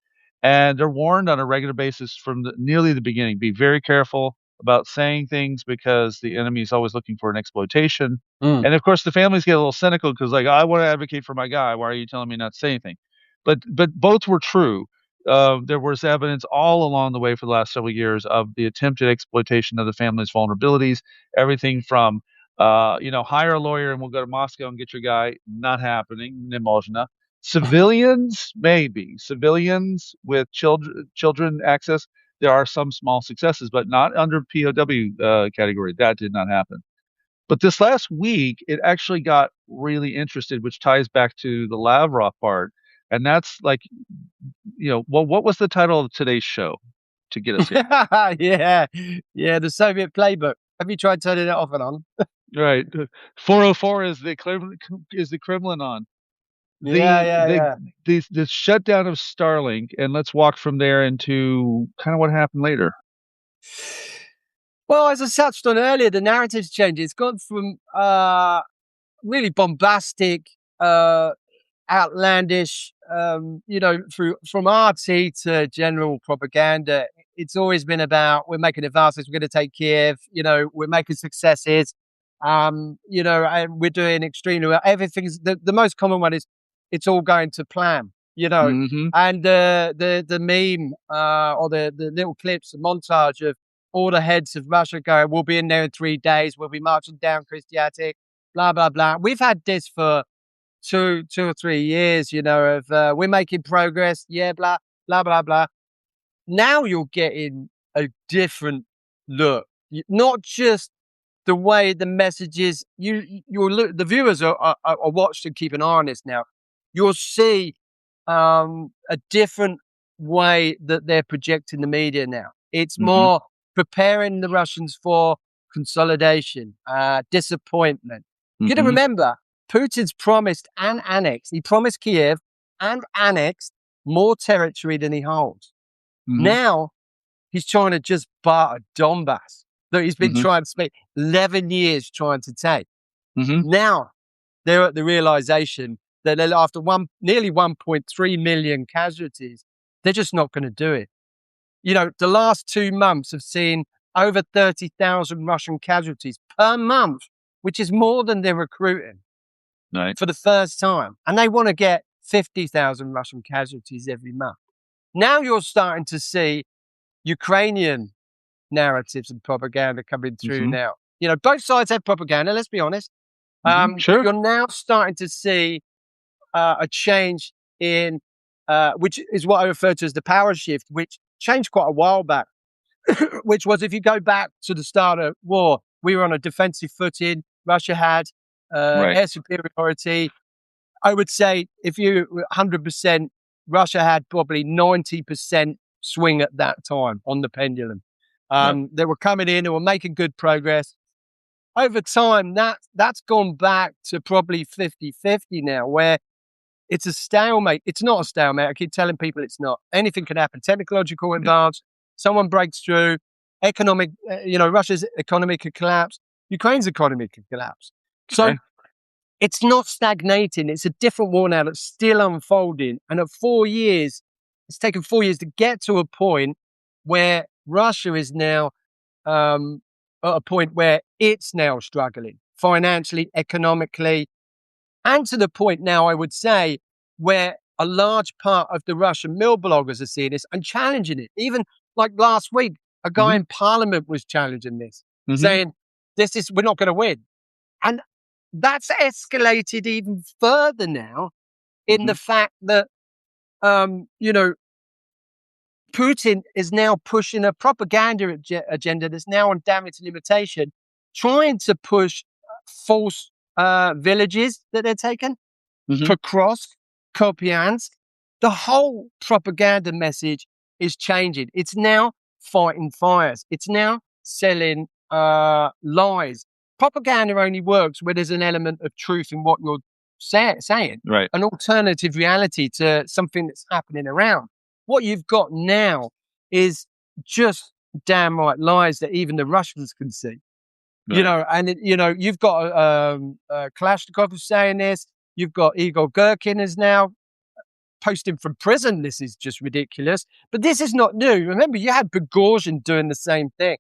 And they're warned on a regular basis from nearly the beginning. Be very careful about saying things because the enemy is always looking for an exploitation. And of course, the families get a little cynical because, like, I want to advocate for my guy. Why are you telling me not to say anything? But both were true. There was evidence all along the way for the last several years of the attempted exploitation of the family's vulnerabilities. Everything from, hire a lawyer and we'll go to Moscow and get your guy. Not happening. Nemozhna. Civilians, maybe. Civilians with children access, there are some small successes, but not under POW category. That did not happen. But this last week, it actually got really interested, which ties back to the Lavrov part. And that's like, what was the title of today's show to get us here? Yeah, the Soviet playbook. Have you tried turning it off and on? Right. 404 is the Kremlin on. The shutdown of Starlink, and let's walk from there into kind of what happened later. Well, as I touched on earlier, the narrative's changed. It's gone from really bombastic, outlandish, from RT to general propaganda. It's always been about, we're making advances, we're going to take Kyiv, we're making successes, and we're doing extremely well. Everything's, the most common one is, it's all going to plan, and the meme or the little clips, the montage of all the heads of Russia going, we'll be in there in 3 days, we'll be marching down Christiatic, blah, blah, blah. We've had this for two or 3 years, of we're making progress, blah, blah, blah, blah. Now you're getting a different look, not just the way the messages, the viewers are watched and keep an eye on this now. You'll see a different way that they're projecting the media now. It's more preparing the Russians for consolidation, disappointment. You got to remember, Putin's promised and annexed. He promised Kyiv and annexed more territory than he holds. Now he's trying to just barter Donbass that he's been trying to spend 11 years trying to take. Now they're at the realization that after nearly 1.3 million casualties, they're just not going to do it. The last 2 months have seen over 30,000 Russian casualties per month, which is more than they're recruiting for the first time. And they want to get 50,000 Russian casualties every month. Now you're starting to see Ukrainian narratives and propaganda coming through now. Both sides have propaganda, let's be honest. Sure. You're now starting to see a change in, which is what I refer to as the power shift, which changed quite a while back, which was, if you go back to the start of war, we were on a defensive footing. Russia had air superiority. I would say if you 100%, Russia had probably 90% swing at that time on the pendulum. They were coming in, they were making good progress. over time, that's gone back to probably 50-50 now, where it's a stalemate. It's not a stalemate. I keep telling people it's not. Anything can happen. Technological advance, someone breaks through, economic, Russia's economy could collapse, Ukraine's economy could collapse. So it's not stagnating. It's a different war now that's still unfolding. And at 4 years, it's taken 4 years to get to a point where Russia is now at a point where it's now struggling financially, economically, and to the point now, I would say, where a large part of the Russian mill bloggers are seeing this and challenging it. Even like last week, a guy in parliament was challenging this, saying, we're not going to win. And that's escalated even further now in the fact that, Putin is now pushing a propaganda agenda that's now on damage and limitation, trying to push false villages that they're taking, Pokrovsk, Kupiansk. The whole propaganda message is changing. It's now fighting fires. It's now selling lies. Propaganda only works where there's an element of truth in what you're saying, an alternative reality to something that's happening around. What you've got now is just damn right lies that even the Russians can see. You've got Kalashnikov is saying this. You've got Igor Girkin is now posting from prison. This is just ridiculous. But this is not new. Remember, you had Prigozhin doing the same thing.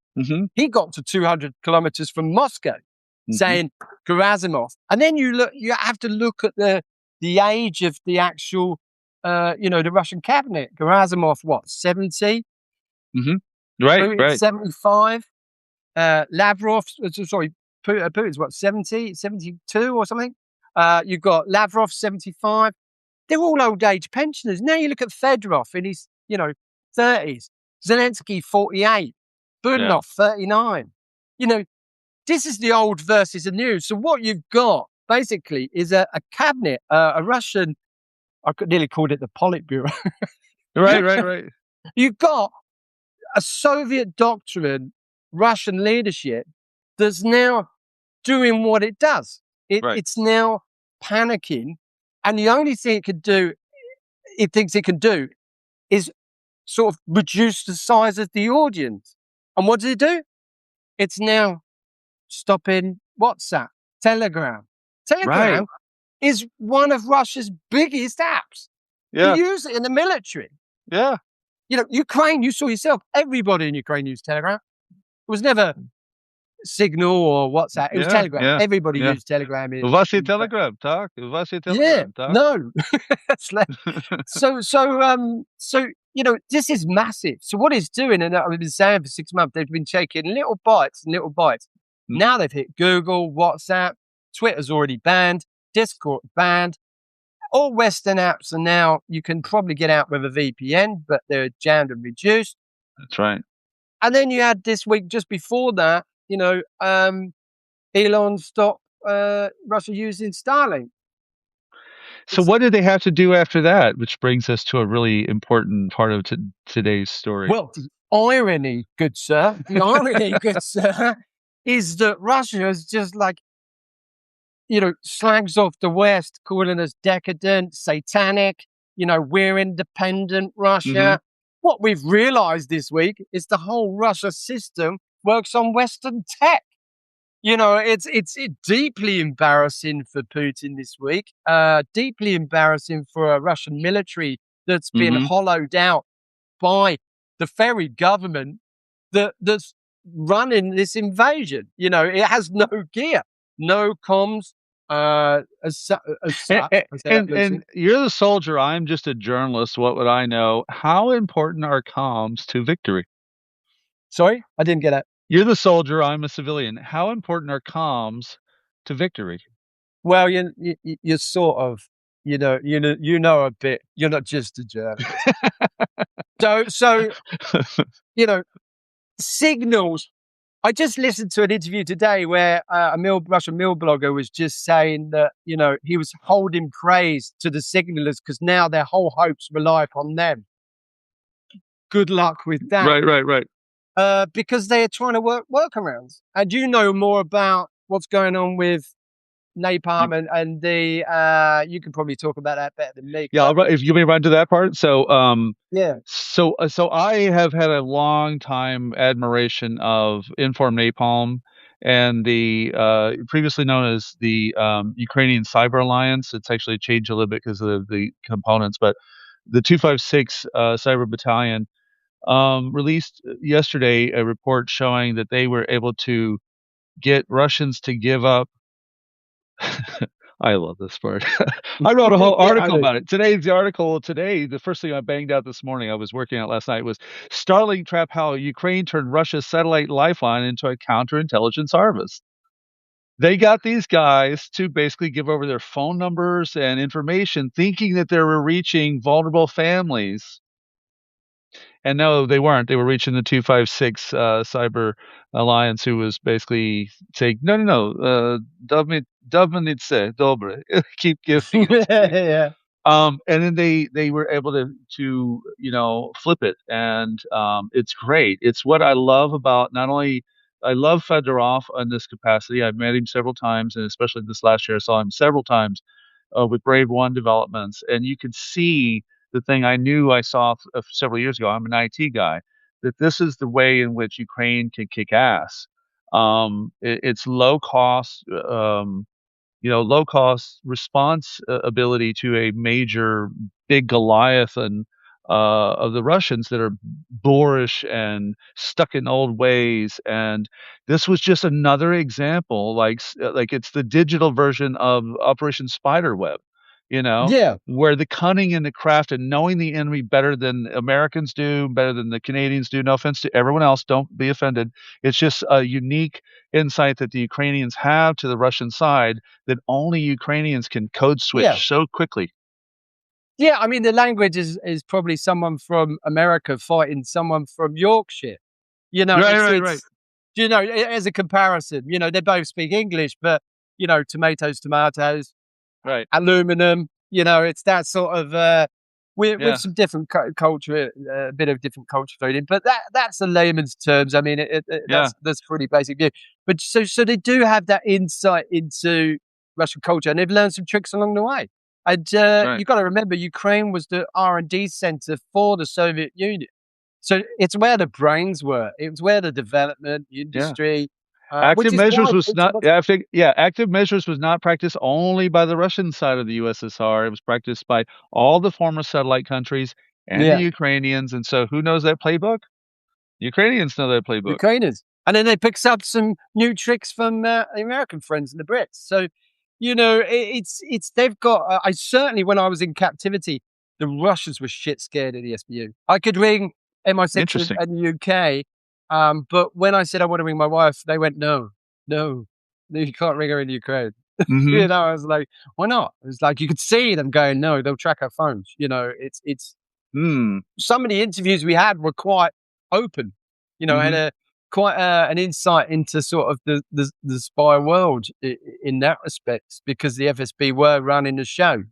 He got to 200 kilometers from Moscow, saying Gerasimov. And then you have to look at the age of the actual, the Russian cabinet. Gerasimov, 70? Right. 75. Lavrov, Putin's 70, 72 or something. You've got Lavrov, 75. They're all old age pensioners. Now you look at Fedorov in his, 30s. Zelensky, 48. Budanov, 39. This is the old versus the new. So what you've got basically is a cabinet, a Russian, I could nearly call it the Politburo. Right. You've got a Soviet doctrine, Russian leadership that's now doing what it does. It's now panicking. And the only thing it thinks it can do is sort of reduce the size of the audience. And what does it do? It's now stopping WhatsApp, Telegram. Telegram is one of Russia's biggest apps. Yeah. You use it in the military. Yeah. Ukraine, you saw yourself, everybody in Ukraine used Telegram. It was never Signal or WhatsApp. It was Telegram. Yeah. Everybody used Telegram. U vas je Telegram, tak? U vas je Telegram, tak? No. So, this is massive. So what it's doing, and I've been saying for 6 months, they've been taking little bites. Now they've hit Google, WhatsApp, Twitter's already banned, Discord banned. All Western apps are now, you can probably get out with a VPN, but they're jammed and reduced. That's right. And then you had this week, just before that, Elon stopped Russia using Starlink. So what did they have to do after that? Which brings us to a really important part of today's story. Well, the irony, good sir, is that Russia is just slags off the West, calling us decadent, satanic, we're independent Russia. What we've realized this week is the whole Russia system works on Western tech. It's deeply embarrassing for Putin this week, deeply embarrassing for a Russian military that's been hollowed out by the very government that's running this invasion. It has no gear, no comms. And you're the soldier. I'm just a journalist. What would I know? How important are comms to victory? Sorry, I didn't get it. You're the soldier. I'm a civilian. How important are comms to victory? Well, you're sort of, a bit. You're not just a journalist. so signals. I just listened to an interview today where a Russian mill blogger was just saying that, he was holding praise to the signalers because now their whole hopes rely upon them. Good luck with that. Right. Because they are trying to work workarounds. And you know more about what's going on with napalm and the you can probably talk about that better than me. Yeah, if you may run to that part. So yeah. So I have had a long time admiration of Inform Napalm and the previously known as the Ukrainian Cyber Alliance. It's actually changed a little bit because of the components, but the 256 Cyber Battalion released yesterday a report showing that they were able to get Russians to give up. I love this part. I wrote a whole article about it. The first thing I banged out this morning, I was working out last night, was Starlink trap how Ukraine turned Russia's satellite lifeline into a counterintelligence harvest. They got these guys to basically give over their phone numbers and information, thinking that they were reaching vulnerable families. And no, they weren't. They were reaching the 256 Cyber Alliance, who was basically saying, no, Dovmanice, dobre, keep giving it to me. Yeah. And then they were able to flip it, and it's great. It's what I love about not only I love Fedorov in this capacity. I've met him several times, and especially this last year, I saw him several times with Brave One developments, and you could see the thing I knew I saw several years ago. I'm an IT guy. That this is the way in which Ukraine can kick ass. It's low cost. Low cost response ability to a major big Goliath and of the Russians that are boorish and stuck in old ways. And this was just another example, like it's the digital version of Operation Spiderweb, Yeah. where the cunning and the craft and knowing the enemy better than Americans do, better than the Canadians do. No offense to everyone else, don't be offended. It's just a unique insight that the Ukrainians have to the Russian side that only Ukrainians can code switch so quickly. Yeah, I mean, the language is probably someone from America fighting someone from Yorkshire. Right. As a comparison, they both speak English, but tomatoes, Right. aluminum. It's that sort of with some different culture, a bit of different culture thrown in. But that's the layman's terms. I mean, that's pretty basic view. But so they do have that insight into Russian culture, and they've learned some tricks along the way. And you've got to remember, Ukraine was the R&D center for the Soviet Union. So it's where the brains were. It was where the development, industry. Active measures was not. Active measures was not practiced only by the Russian side of the USSR. It was practiced by all the former satellite countries and the Ukrainians. And so, who knows that playbook? Ukrainians know that playbook. Ukrainians, and then they picked up some new tricks from the American friends and the Brits. So, it's they've got. I certainly, when I was in captivity, the Russians were shit scared of the SBU. I could ring MI6 in the UK. But when I said I want to ring my wife, they went, no, you can't ring her in Ukraine. Mm-hmm. I was like, why not? It was like, you could see them going, no, they'll track our phones. It's some of the interviews we had were quite open, and quite an insight into sort of the spy world in that respect, because the FSB were running the show,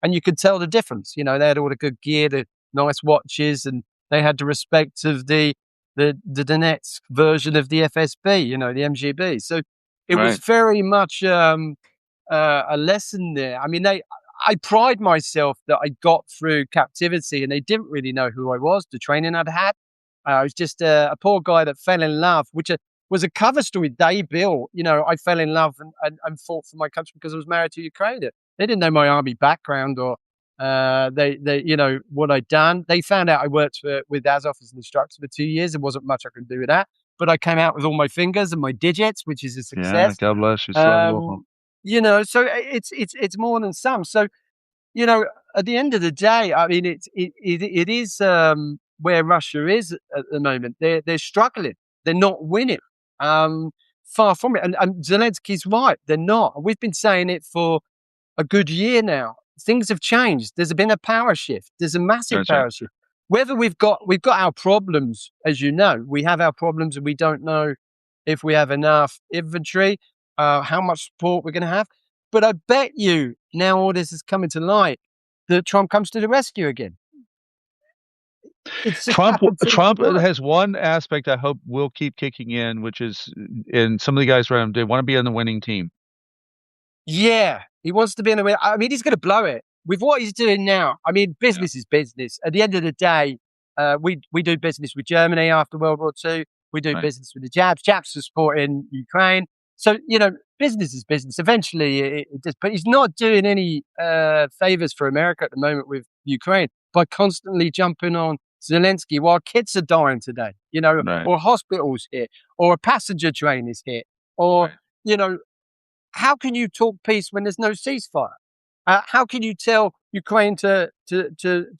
and you could tell the difference. They had all the good gear, the nice watches, and they had the respect of the Donetsk version of the FSB, the MGB. So it was very much a lesson there. I mean, I pride myself that I got through captivity, and they didn't really know who I was, the training I'd had. I was just a poor guy that fell in love, which was a cover story they built. I fell in love and fought for my country because I was married to a Ukrainian. They didn't know my army background or they what I'd done. They found out I worked with Azov as an instructor for 2 years. There wasn't much I could do with that, but I came out with all my fingers and my digits, which is a success. Yeah, God bless you. So it's more than some. So at the end of the day, I mean, it is where Russia is at the moment. They're struggling. They're not winning. Far from it. And Zelensky's right. They're not. We've been saying it for a good year now. Things have changed. There's been a power shift. There's a massive power shift. Whether we've got our problems, as you know, we have our problems, and we don't know if we have enough infantry, how much support we're going to have. But I bet you now all this is coming to light that Trump comes to the rescue again. It's just Trump happened to us. has one aspect I hope will keep kicking in, which is, and some of the guys around him, they want to be on the winning team. Yeah, he wants to be in the. I mean, he's going to blow it with what he's doing now. I mean, business is business. At the end of the day, we do business with Germany after World War II. We do business with the Japs. Japs are supporting Ukraine. So, business is business. Eventually, it just. But he's not doing any favors for America at the moment with Ukraine by constantly jumping on Zelensky while kids are dying today. Or hospitals hit, or a passenger train is hit, or how can you talk peace when there's no ceasefire? How can you tell Ukraine to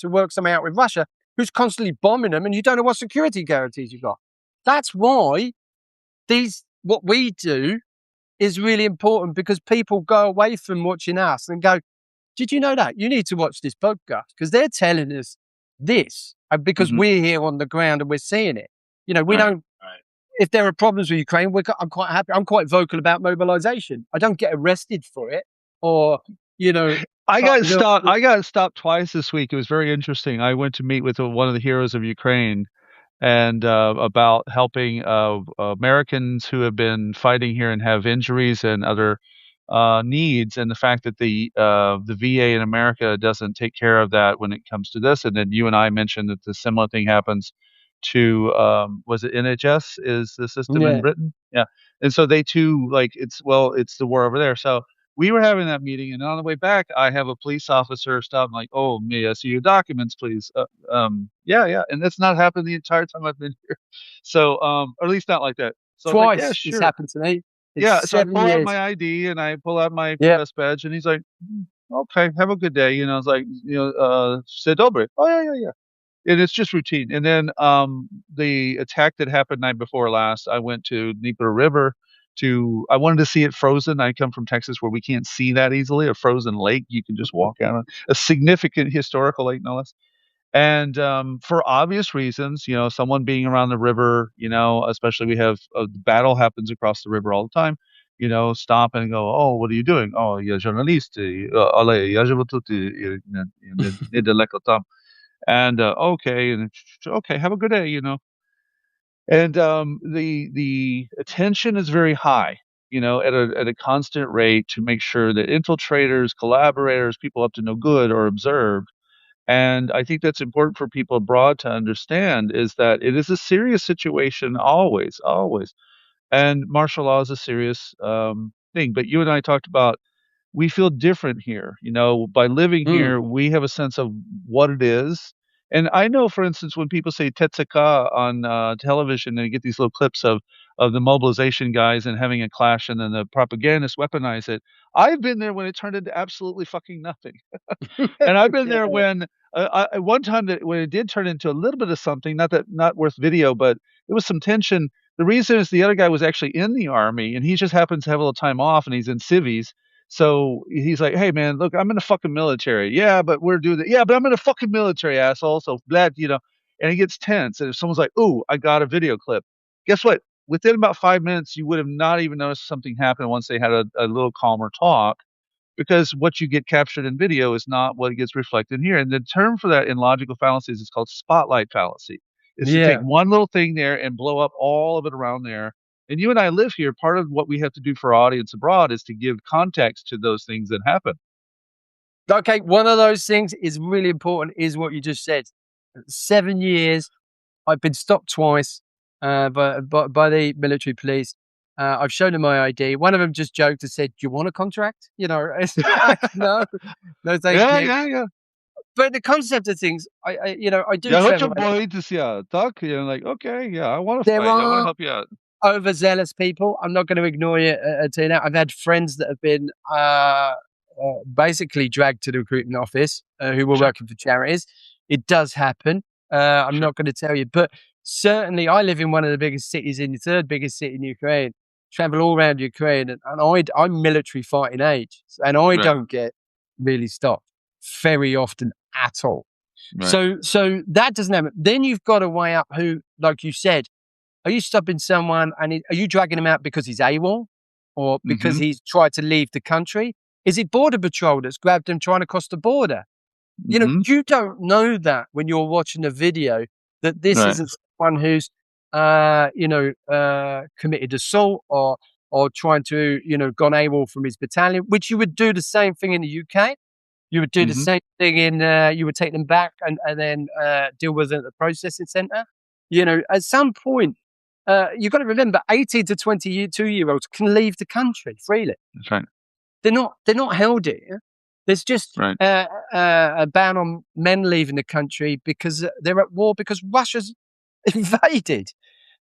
work something out with Russia, who's constantly bombing them, and you don't know what security guarantees you've got? That's why what we do is really important, because people go away from watching us and go, did you know that? You need to watch this podcast because they're telling us this, because we're here on the ground and we're seeing it. We don't. If there are problems with Ukraine, I'm quite happy. I'm quite vocal about mobilization. I don't get arrested for it, or I got stopped twice this week. It was very interesting. I went to meet with one of the heroes of Ukraine, and about helping Americans who have been fighting here and have injuries and other needs, and the fact that the VA in America doesn't take care of that when it comes to this. And then you and I mentioned that the similar thing happens to was it NHS is the system in Britain? Yeah. And so they too, like, it's the war over there. So we were having that meeting, and on the way back, I have a police officer stop, like, "Oh, may I see your documents, please?" Yeah, and that's not happened the entire time I've been here. So, or at least not like that. So twice, I was like, "Yeah, it's sure." happened to me. Yeah, so I 7 pull out years. my ID and I pull out my press badge, and he's like, "Okay, have a good day." I was like, "C'est dobre." "Oh, yeah. And it's just routine. And then the attack that happened night before last, I went to Dnieper River I wanted to see it frozen. I come from Texas where we can't see that easily. A frozen lake you can just walk out on. A significant historical lake, no less. And for obvious reasons, someone being around the river, especially we have the battle happens across the river all the time. Stop and go, "Oh, what are you doing?" "Oh, я журналист, але я живу тут недалеко там." And okay, and okay, have a good day. And the attention is very high, at a constant rate, to make sure that infiltrators, collaborators, people up to no good are observed. And I think that's important for people abroad to understand, is that it is a serious situation, always, always. And martial law is a serious thing. But you and I talked about, we feel different here. By living here, we have a sense of what it is. And I know, for instance, when people say Tetsika on television, and you get these little clips of the mobilization guys and having a clash, and then the propagandists weaponize it. I've been there when it turned into absolutely fucking nothing. And I've been there when one time that when it did turn into a little bit of something, not worth video, but there was some tension. The reason is the other guy was actually in the army, and he just happens to have a little time off, and he's in civies. So he's like, "Hey man, look, I'm in the fucking military." "Yeah, but we're doing that." "Yeah, but I'm in the fucking military, asshole." So glad, and he gets tense. And if someone's like, "Ooh, I got a video clip," guess what? Within about 5 minutes, you would have not even noticed something happened once they had a little calmer talk, because what you get captured in video is not what gets reflected here. And the term for that in logical fallacies is called spotlight fallacy. Is to take one little thing there and blow up all of it around there. And you and I live here. Part of what we have to do for our audience abroad is to give context to those things that happen. Okay, one of those things is really important, is what you just said. 7 years, I've been stopped twice by the military police. I've shown them my ID. One of them just joked and said, "Do you want a contract?" It's like, no, thank you. Yeah. But the concept of things, I do Yeah, travel. talk. Like, okay, yeah, I want to There fight. I want to are help you out. overzealous people. I'm not going to ignore you, Tina. I've had friends that have been basically dragged to the recruitment office who were working for charities. It does happen. I'm not going to tell you, but certainly I live in one of the biggest cities, in the third biggest city in Ukraine, travel all around Ukraine, and I'm military fighting age, and I don't get really stopped very often at all. So that doesn't happen. Then you've got to weigh up who, like you said, are you stopping someone and are you dragging him out because he's AWOL or because he's tried to leave the country? Is it border patrol that's grabbed him trying to cross the border? You don't know that when you're watching a video that this Right. isn't someone who's, committed assault or trying to, gone AWOL from his battalion, which you would do the same thing in the UK. You would do the same thing you would take them back and then deal with it at the processing centre. At some point, you've got to remember, 18 to 22-year-olds can leave the country freely. That's right. They're not held here. There's just Right. a ban on men leaving the country because they're at war because Russia's invaded.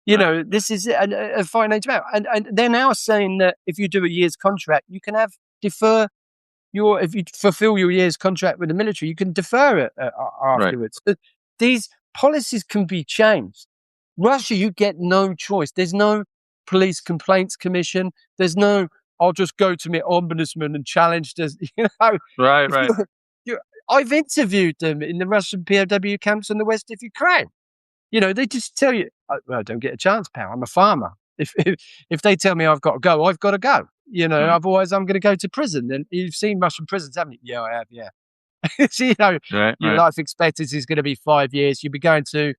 This is a fine age about, and they're now saying that if you do a year's contract, you can if you fulfill your year's contract with the military, you can defer it afterwards. Right. These policies can be changed. Russia, you get no choice. There's no police complaints commission. There's no, I'll just go to my ombudsman and challenge this. Right. I've interviewed them in the Russian POW camps in the west of Ukraine. They just tell you, I don't get a chance, pal. I'm a farmer. If they tell me I've got to go, I've got to go. Otherwise I'm going to go to prison. And you've seen Russian prisons, haven't you? Yeah, I have. Yeah. So, your life expectancy is going to be 5 years. You'll be going to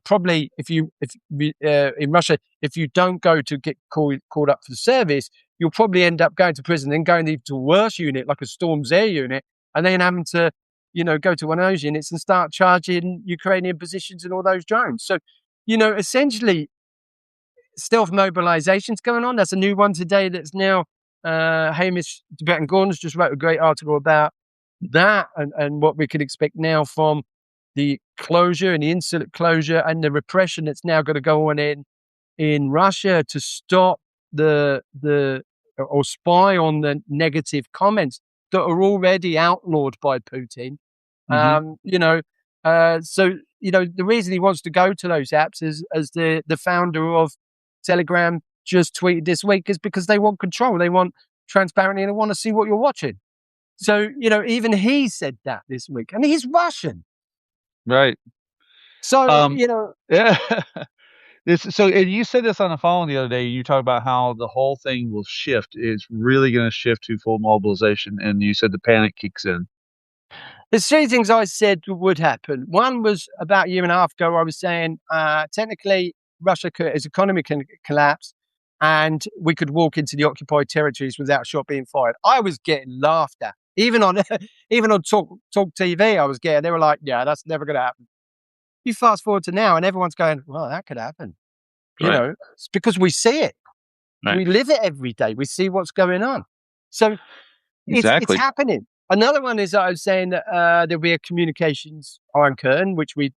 probably in Russia, if you don't go to get called up for the service, you'll probably end up going to prison, then going to a worse unit like a Storm's Air unit, and then having to go to one of those units and start charging Ukrainian positions and all those drones. So, essentially, stealth mobilization's going on. That's a new one today. That's now Hamish Tibetan-Gordon's just wrote a great article about that and what we can expect now from the closure and the insular closure and the repression that's now going to go on in Russia to stop or spy on the negative comments that are already outlawed by Putin. So the reason he wants to go to those apps is, as the founder of Telegram just tweeted this week, is because they want control, they want transparency, and they want to see what you're watching. So even he said that this week, and he's Russian, right? So yeah. So, and you said this on the phone the other day. You talked about how the whole thing will shift. It's really going to shift to full mobilization, and you said the panic kicks in. There's three things I said would happen. One was about a year and a half ago. I was saying technically Russia's economy can collapse, and we could walk into the occupied territories without a shot being fired. I was getting laughed at, even on Talk TV. They were like, "Yeah, that's never going to happen." You fast forward to now, and everyone's going, "Well, that could happen." Right. It's because we see it. Right. We live it every day. We see what's going on. So exactly. It's happening. Another one is I was saying that there'll be a communications iron curtain, which we've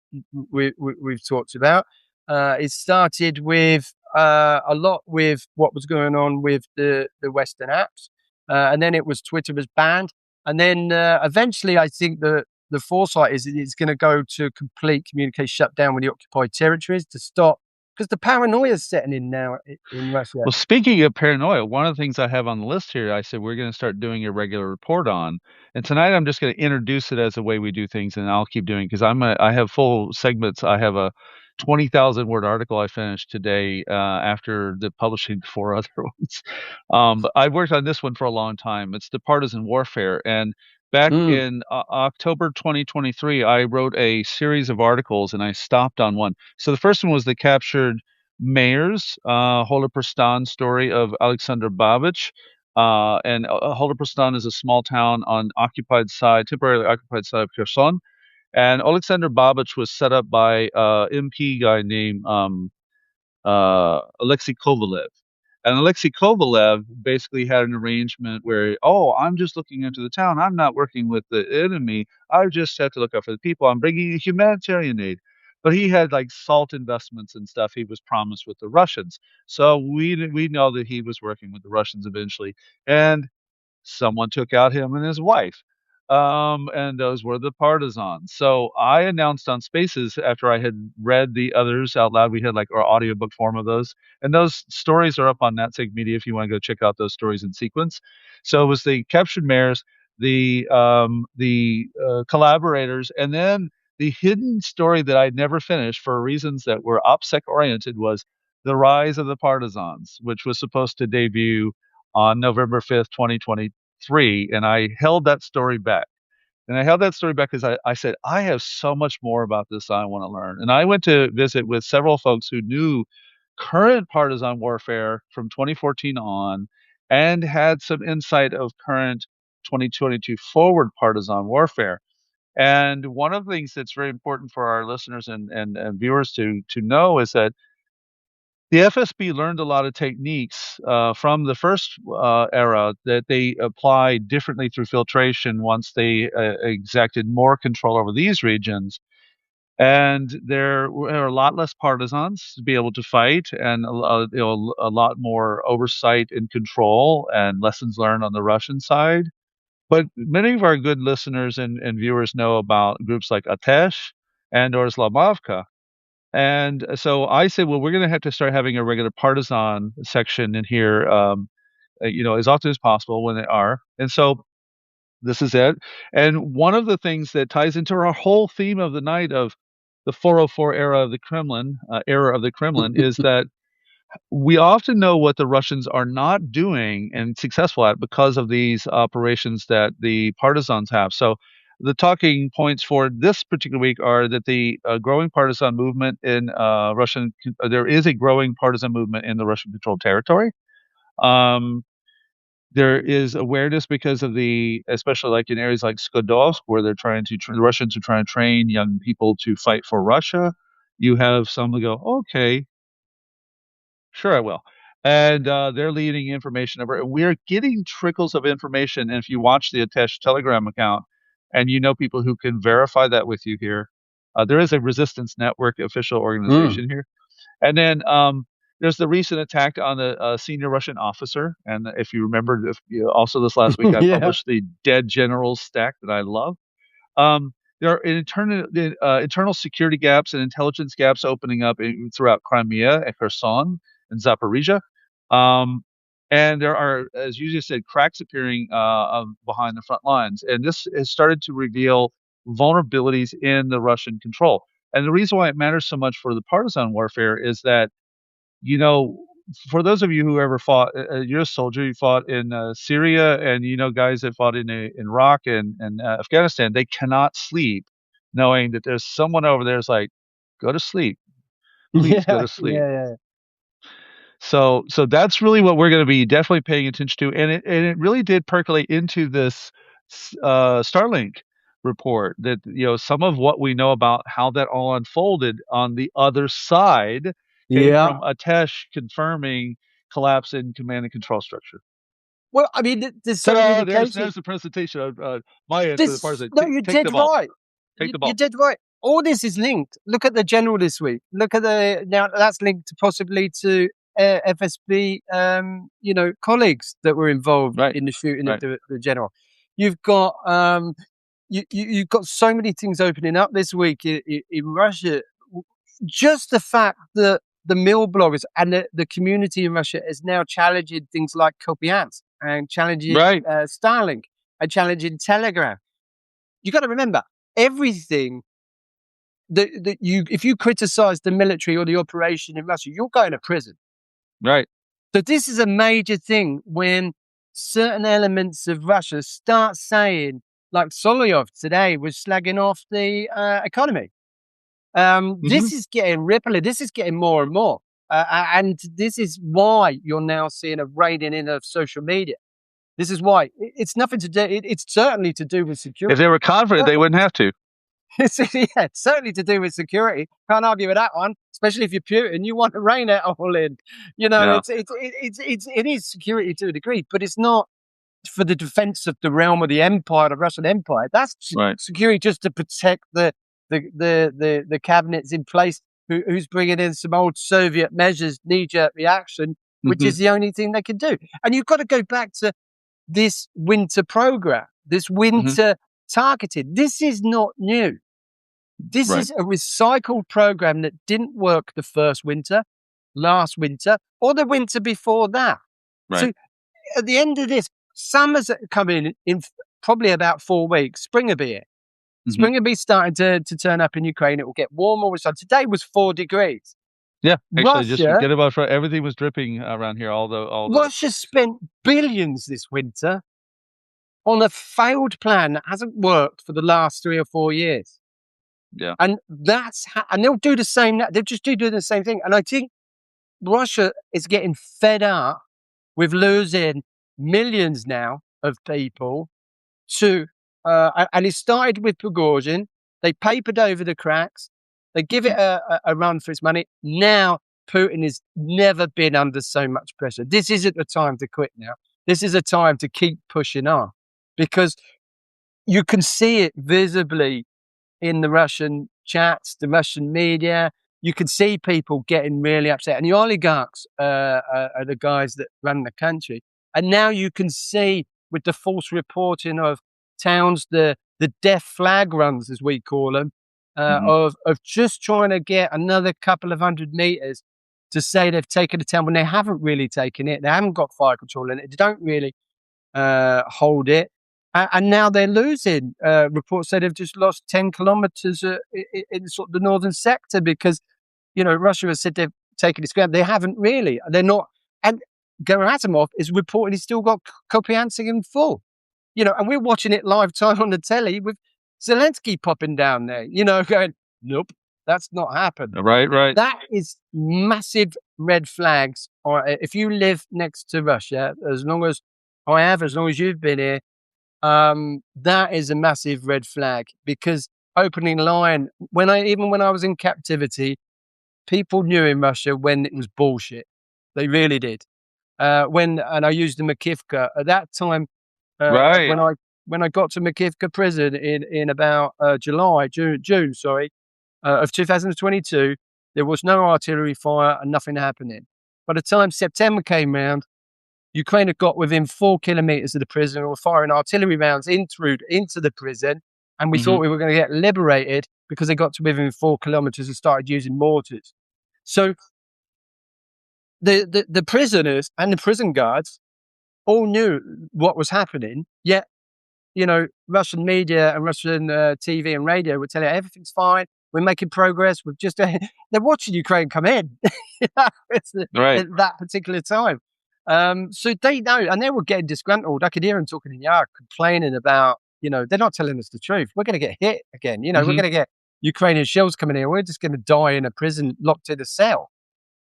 talked about. It started with a lot with what was going on with the Western apps, and then it was Twitter was banned, and then eventually I think the foresight is it's going to go to complete communication shutdown with the occupied territories to stop. Because the paranoia is setting in now in Russia. Well, speaking of paranoia, one of the things I have on the list here, I said we're going to start doing a regular report on. And tonight I'm just going to introduce it as a way we do things, and I'll keep doing because I have full segments. I have a 20,000 word article I finished today after the publishing 4 other ones. But I've worked on this one for a long time. It's the partisan warfare. And back in October 2023, I wrote a series of articles, and I stopped on one. So the first one was the captured mayors, Holoprastan story of Alexander Babich. And Holoprastan is a small town on temporarily occupied side of Kherson. And Alexander Babich was set up by MP guy named Alexei Kovalev. And Alexei Kovalev basically had an arrangement where, I'm just looking into the town. I'm not working with the enemy. I just have to look out for the people. I'm bringing humanitarian aid. But he had like salt investments and stuff he was promised with the Russians. So we know that he was working with the Russians eventually. And someone took out him and his wife. And those were the partisans. So I announced on Spaces after I had read the others out loud. We had like our audiobook form of those. And those stories are up on NatSig Media if you want to go check out those stories in sequence. So it was the captured mayors, the collaborators, and then the hidden story that I'd never finished for reasons that were OPSEC oriented was the rise of the partisans, which was supposed to debut on November 5th, 2023, and I held that story back. And I held that story back because I said, I have so much more about this I want to learn. And I went to visit with several folks who knew current partisan warfare from 2014 on and had some insight of current 2022 forward partisan warfare. And one of the things that's very important for our listeners and viewers to know is that the FSB learned a lot of techniques from the first era that they applied differently through filtration once they exacted more control over these regions. And there were a lot less partisans to be able to fight, and a lot more oversight and control, and lessons learned on the Russian side. But many of our good listeners and viewers know about groups like Atesh and or Slamovka. And so I said, well, we're going to have to start having a regular partisan section in here, as often as possible when they are. And so this is it. And one of the things that ties into our whole theme of the night of the 404 era of the Kremlin, is that we often know what the Russians are not doing and successful at because of these operations that the partisans have. So the talking points for this particular week are that the growing partisan movement in there is a growing partisan movement in the Russian-controlled territory. There is awareness because of especially like in areas like Skodovsk, where they're the Russians are trying to train young people to fight for Russia. You have some who go, okay, sure, I will. And they're leading information over. And we're getting trickles of information. And if you watch the Atesh Telegram account, and you know people who can verify that with you here, there is a Resistance Network official organization here. And then there's the recent attack on a senior Russian officer. And if you remember, also this last week, I published the Dead Generals stack that I love. There are internal security gaps and intelligence gaps opening up throughout Crimea and Kherson and Zaporizhia. And there are, as you just said, cracks appearing behind the front lines. And this has started to reveal vulnerabilities in the Russian control. And the reason why it matters so much for the partisan warfare is that, for those of you who ever fought, you're a soldier, you fought in Syria, and guys that fought in Iraq and Afghanistan, they cannot sleep knowing that there's someone over there is like, go to sleep. Please go to sleep. Yeah. So that's really what we're going to be definitely paying attention to, and it really did percolate into this Starlink report that some of what we know about how that all unfolded on the other side came from Atesh confirming collapse in command and control structure. Well, I mean, there's so many indications. There's the presentation of my end to the partisan. No, you're dead right. Take the ball. You're dead right. All this is linked. Look at the general this week. Look at now that's linked possibly to FSB, colleagues that were involved in the shooting of the general. You've got you've got so many things opening up this week in Russia. Just the fact that the mill bloggers and the community in Russia is now challenging things like Kompanichenko and challenging Starlink and challenging Telegram. You got to remember everything that if you criticize the military or the operation in Russia, you're going to prison. Right. So this is a major thing when certain elements of Russia start saying, like Solovyov today was slagging off the economy. This is getting rippling. This is getting more and more. And this is why you're now seeing a raiding in of social media. This is why. It's nothing to do. It's certainly to do with security. If they were confident, they wouldn't have to. It's certainly to do with security. Can't argue with that one. Especially if you're Putin, you want to rein it all in. It is security to a degree, but it's not for the defense of the realm of the empire, the Russian Empire. That's security just to protect the cabinets in place who's bringing in some old Soviet measures, knee-jerk reaction, which is the only thing they can do. And you've got to go back to this winter program, this winter targeted. This is not new. This is a recycled program that didn't work the first winter, last winter, or the winter before that. Right. So at the end of this, summer's coming in probably about 4 weeks. Spring will be here. Spring will be starting to turn up in Ukraine. It will get warmer all the time. Today was 4 degrees. Yeah, actually, just forget about everything was dripping around here. Russia spent billions this winter on a failed plan that hasn't worked for the last 3 or 4 years. Yeah. And and they'll do the same. They'll just do the same thing. And I think Russia is getting fed up with losing millions now of people to, and it started with Prigozhin. They papered over the cracks. They give it a run for its money. Now Putin has never been under so much pressure. This isn't the time to quit now. This is a time to keep pushing on, because you can see it visibly in the Russian chats, the Russian media. You can see people getting really upset. And the oligarchs are the guys that run the country. And now you can see with the false reporting of towns, the death flag runs, as we call them, of just trying to get another couple of 100 meters to say they've taken the town when they haven't really taken it. They haven't got fire control in it. They don't really hold it. And now they're losing. Reports say they've just lost 10 kilometers in sort of the northern sector because, Russia has said they've taken this ground. They haven't really. They're not. And Gerasimov is reporting he's still got Kompanichenko in full. And we're watching it live time on the telly with Zelensky popping down there, going, nope, that's not happened. Right. That is massive red flags. Or if you live next to Russia, as long as you've been here, that is a massive red flag, because opening line, when I was in captivity, people knew in Russia when it was bullshit. They really did. And I used the Makivka at that time. Right. When I got to Makivka prison in about June, of 2022, there was no artillery fire and nothing happening. By the time September came round, Ukraine had got within 4 kilometers of the prison, or firing artillery rounds into the prison, and we thought we were going to get liberated because they got to within 4 kilometers and started using mortars. So the prisoners and the prison guards all knew what was happening, yet, Russian media and Russian TV and radio would tell you everything's fine, we're making progress, we've just... they're watching Ukraine come in at that particular time. So they know, and they were getting disgruntled. I could hear them talking in Yard, complaining about, they're not telling us the truth. We're going to get hit again. We're going to get Ukrainian shells coming in. We're just going to die in a prison locked in a cell.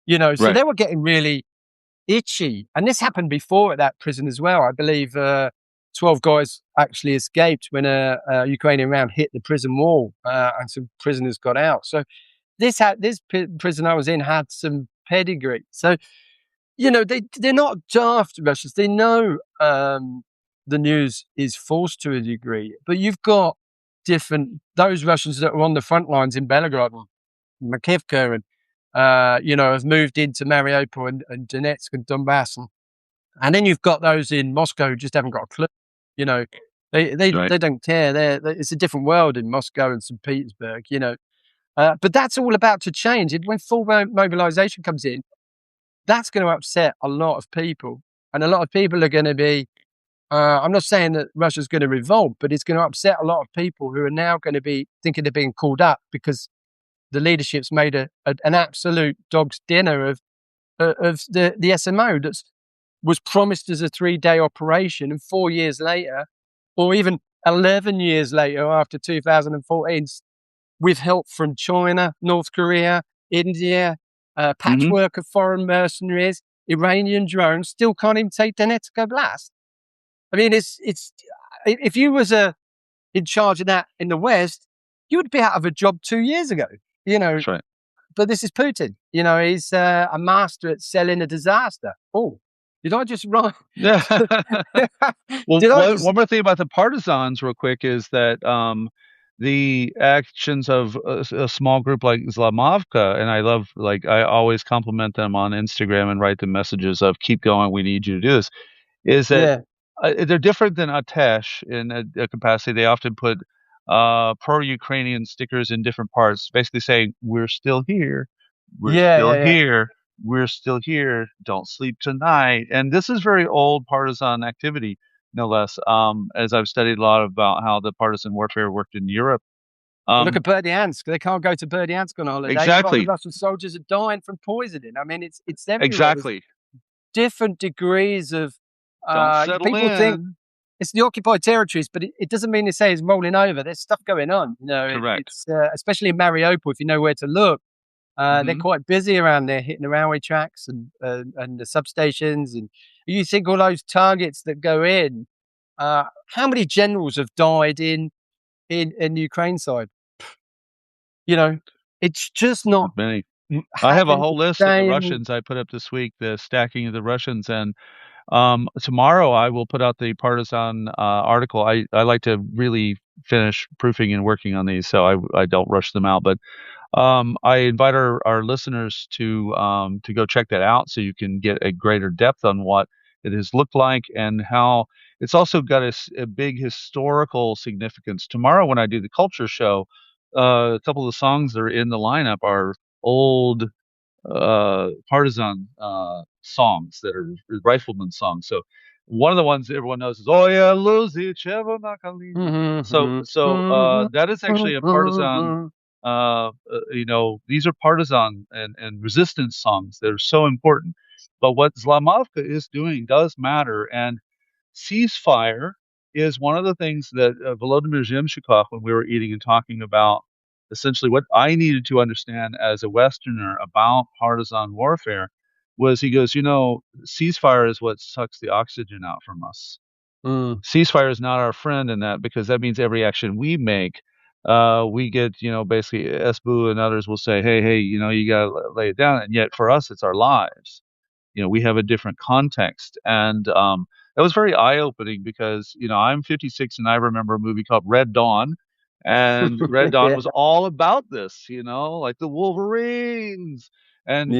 So they were getting really itchy. And this happened before at that prison as well. I believe 12 guys actually escaped when a Ukrainian round hit the prison wall, and some prisoners got out. So this prison I was in had some pedigree. So, they're not daft Russians. They know the news is false to a degree, but you've got those Russians that are on the front lines in Belgrade, Makivka, and have moved into Mariupol and Donetsk and Donbass, and then you've got those in Moscow who just haven't got a clue. They don't care. It's a different world in Moscow and St. Petersburg. But that's all about to change. When full mobilization comes in, that's going to upset a lot of people. And a lot of people are going to be, I'm not saying that Russia's going to revolt, but it's going to upset a lot of people who are now going to be thinking they're being called up because the leadership's made an absolute dog's dinner of the SMO that was promised as a 3-day operation, and 4 years later, or even 11 years later after 2014, with help from China, North Korea, India, patchwork of foreign mercenaries, Iranian drones, still can't even take Donetsk Oblast. I mean, it's if you was in charge of that in the West, you would be out of a job 2 years ago. That's right. But this is Putin. He's a master at selling a disaster. Oh, did I just write? Yeah. Well, one more thing about the partisans, real quick, is that the actions of a small group like Zlamovka, and I always compliment them on Instagram and write them messages of "keep going, we need you to do this." Is that they're different than Atesh in a capacity. They often put pro-Ukrainian stickers in different parts, basically saying, "We're still here, here, we're still here. Don't sleep tonight." And this is very old partisan activity, no less. As I've studied a lot about how the partisan warfare worked in Europe. Look at Berdyansk. They can't go to Berdyansk on holiday. Exactly. The Russian soldiers are dying from poisoning. I mean, it's everywhere. Exactly. There's different degrees of don't settle people in. think it's the occupied territories, but it doesn't mean to say it's rolling over. There's stuff going on. Correct. It's especially in Mariupol, if you know where to look. They're quite busy around there, hitting the railway tracks and the substations. And you think all those targets that go in, how many generals have died in the Ukraine side? It's just not many. I have a whole list of the same. Russians I put up this week, the stacking of the Russians, and tomorrow I will put out the Partisan article. I like to really finish proofing and working on these, so I don't rush them out. But I invite our listeners to go check that out, so you can get a greater depth on what it has looked like and how it's also got a big historical significance. Tomorrow, when I do the culture show, a couple of the songs that are in the lineup are old partisan songs that are rifleman songs. So one of the ones everyone knows is "Oh yeah, Lucy Chevanakali." So that is actually a partisan. These are partisan and resistance songs that are so important. But what Zlamovka is doing does matter, and ceasefire is one of the things that Volodymyr Zemshikov, when we were eating and talking about essentially what I needed to understand as a Westerner about partisan warfare, was he goes, ceasefire is what sucks the oxygen out from us. Ceasefire is not our friend in that, because that means every action we make, we get, basically SBU and others will say, hey, you got to lay it down. And yet for us, it's our lives. We have a different context. And that was very eye-opening because, I'm 56 and I remember a movie called Red Dawn. And Red Dawn was all about this, like the Wolverines and,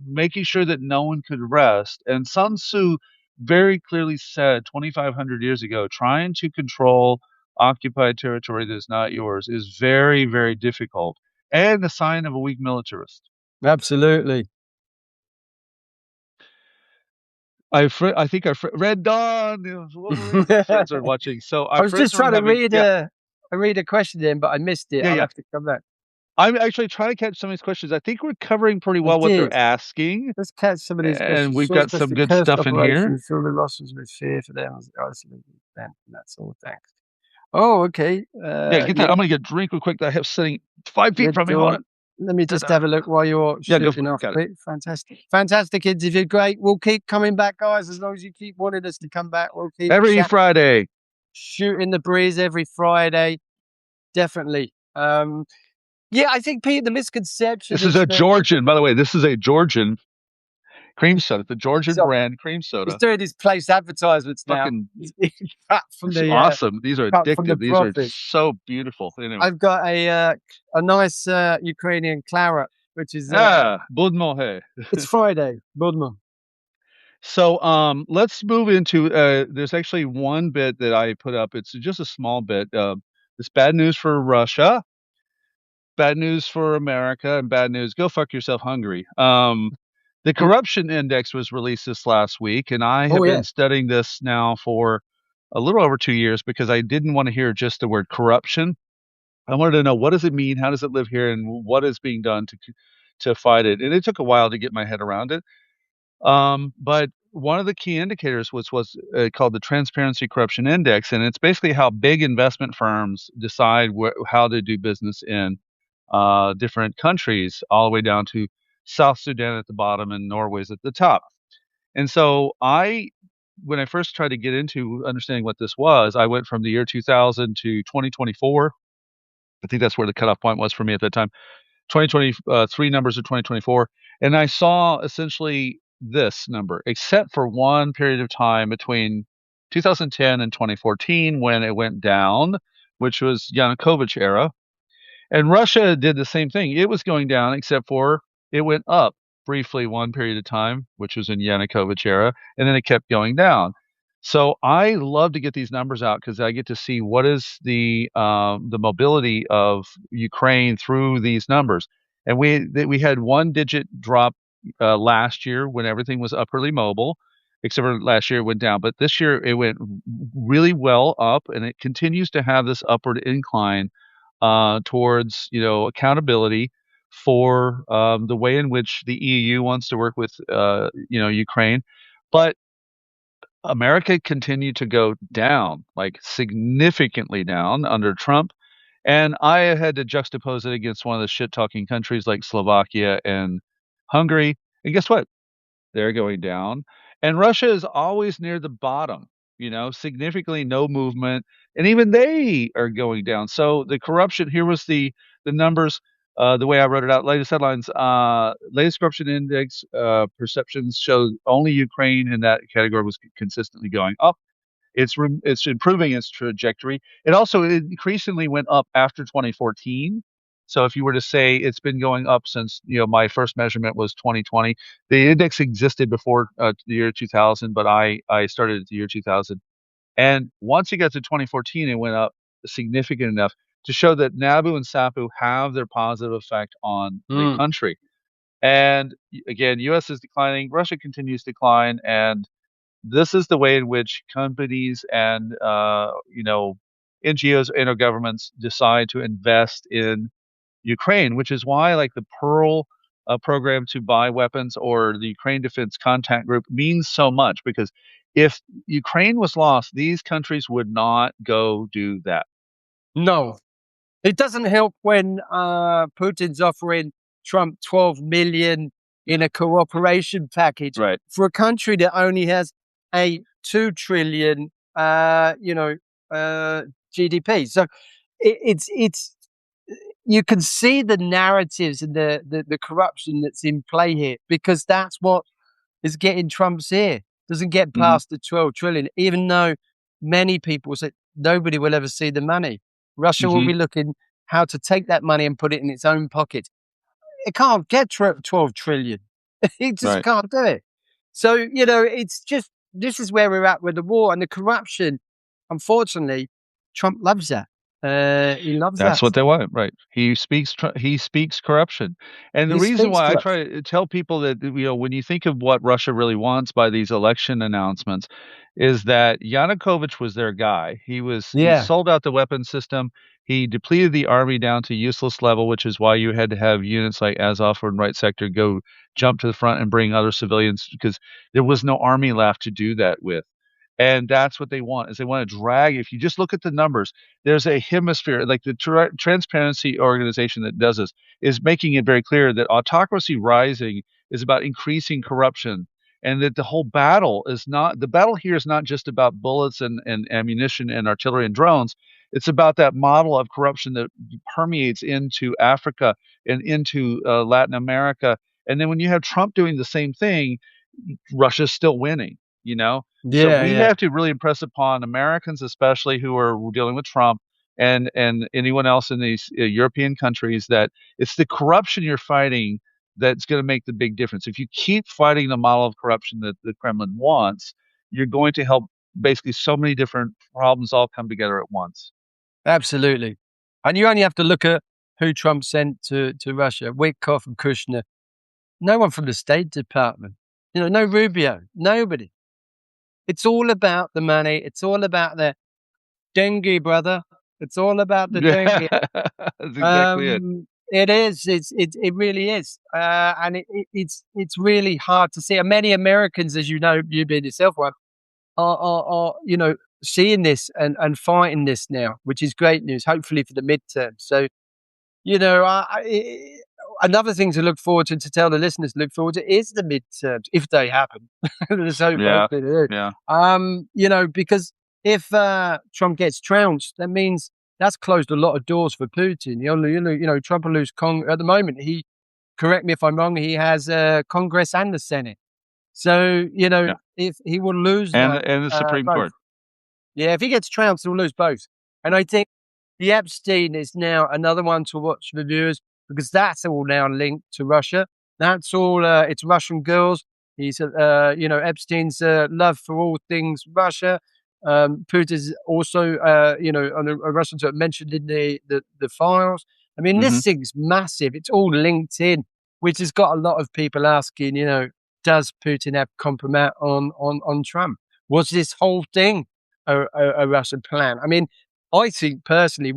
making sure that no one could rest. And Sun Tzu very clearly said 2,500 years ago, trying to control occupied territory that is not yours is very, very difficult and the sign of a weak militarist. Absolutely. I think our Red Dawn, friends are watching. So I was just trying to read a question in, but I missed it. I'll have to come back. I'm actually trying to catch some of these questions. I think we're covering pretty well what they're asking. Let's catch some of these questions. And we've got some good stuff in here. Fill the Russians with fear for them. That's all. Thanks. Oh, okay. Get that. I'm gonna get a drink real quick that I have sitting 5 feet from me. Let me just have a look while you're shooting off. Fantastic interview. Great. We'll keep coming back, guys, as long as you keep wanting us to come back. We'll keep every Friday. Shooting the breeze every Friday. Definitely. I think, Pete, the misconception. This is a Georgian, by the way. This is a Georgian cream soda, the Georgian brand cream soda. He's doing these place advertisements now. Awesome. These are addictive. These are so beautiful. Anyway. I've got a nice Ukrainian claret, which is Budmo. It's Friday, Budmo. So let's move into there's actually one bit that I put up. It's just a small bit. It's bad news for Russia, bad news for America, and bad news. Go fuck yourself, Hungary. The corruption index was released this last week, and I have been studying this now for a little over 2 years because I didn't want to hear just the word corruption. I wanted to know, what does it mean? How does it live here? And what is being done to fight it? And it took a while to get my head around it. But one of the key indicators was called the Transparency Corruption Index, and it's basically how big investment firms decide how to do business in different countries, all the way down to South Sudan at the bottom and Norway's at the top. And so when I first tried to get into understanding what this was, I went from the year 2000 to 2024. I think that's where the cutoff point was for me at that time. 2023 numbers of 2024. And I saw essentially this number, except for one period of time between 2010 and 2014 when it went down, which was Yanukovych era. And Russia did the same thing. It was going down, except for it went up briefly one period of time, which was in Yanukovych era, and then it kept going down. So I love to get these numbers out because I get to see what is the mobility of Ukraine through these numbers. And we had one digit drop last year when everything was upwardly mobile, except for last year it went down. But this year it went really well up, and it continues to have this upward incline towards accountability for the way in which the EU wants to work with Ukraine. But America continued to go down, like significantly down under Trump. And I had to juxtapose it against one of the shit talking countries like Slovakia and Hungary. And guess what? They're going down. And Russia is always near the bottom, significantly no movement. And even they are going down. So the corruption, here was the numbers, the way I wrote it out, latest headlines, latest corruption index perceptions show only Ukraine in that category was consistently going up. It's improving its trajectory. It also increasingly went up after 2014. So if you were to say it's been going up since, my first measurement was 2020, the index existed before the year 2000, but I started at the year 2000. And once it got to 2014, it went up significant enough to show that NABU and SAPU have their positive effect on the country. And again, U.S. is declining, Russia continues to decline, and this is the way in which companies and NGOs and governments decide to invest in Ukraine, which is why like the Pearl program to buy weapons or the Ukraine Defense Contact Group means so much, because if Ukraine was lost, these countries would not go do that. No, it doesn't help when Putin's offering Trump 12 million in a cooperation package for a country that only has a 2 trillion, GDP. So it's you can see the narratives and the corruption that's in play here, because that's what is getting Trump's ear. Doesn't get past the 12 trillion, even though many people say nobody will ever see the money. Russia will be looking how to take that money and put it in its own pocket. It can't get 12 trillion. It just can't do it. So, it's just, this is where we're at with the war and the corruption. Unfortunately, Trump loves that. He loves that. That's what they want, right? He speaks corruption, and the reason why I try to tell people that when you think of what Russia really wants by these election announcements, is that Yanukovych was their guy. He sold out the weapon system. He depleted the army down to useless level, which is why you had to have units like Azov and Right Sector go jump to the front and bring other civilians, because there was no army left to do that with. And that's what they want, is they want to drag. If you just look at the numbers, there's a hemisphere, like the transparency organization that does this is making it very clear that autocracy rising is about increasing corruption, and that the whole battle here is not just about bullets and ammunition and artillery and drones. It's about that model of corruption that permeates into Africa and into Latin America. And then when you have Trump doing the same thing, Russia's still winning. So we have to really impress upon Americans, especially who are dealing with Trump, and anyone else in these European countries, that it's the corruption you're fighting that's going to make the big difference. If you keep fighting the model of corruption that the Kremlin wants, you're going to help basically so many different problems all come together at once. Absolutely. And you only have to look at who Trump sent to Russia, Witkoff and Kushner. No one from the State Department. No Rubio, nobody. It's all about the money. It's all about the dengue, brother. It's all about the dengue. That's exactly it. It is. It really is. And it's really hard to see. And many Americans, as you know, you being yourself one, are seeing this and fighting this now, which is great news. Hopefully for the midterm. So, another thing to look forward to tell the listeners to look forward to is the midterms, if they happen. Let's hope they do. Yeah. Because if Trump gets trounced, that means that's closed a lot of doors for Putin. Trump will lose at the moment. Correct me if I'm wrong, he has Congress and the Senate. So, if he will lose and the Supreme Court. Yeah, if he gets trounced, he'll lose both. And I think the Epstein is now another one to watch for viewers, because that's all now linked to Russia. That's all, it's Russian girls. He's, Epstein's love for all things Russia. Putin's also, on a Russian sort mentioned in the files. I mean, this thing's massive. It's all linked in, which has got a lot of people asking, does Putin have compromise on Trump? Was this whole thing a Russian plan? I mean, I think personally,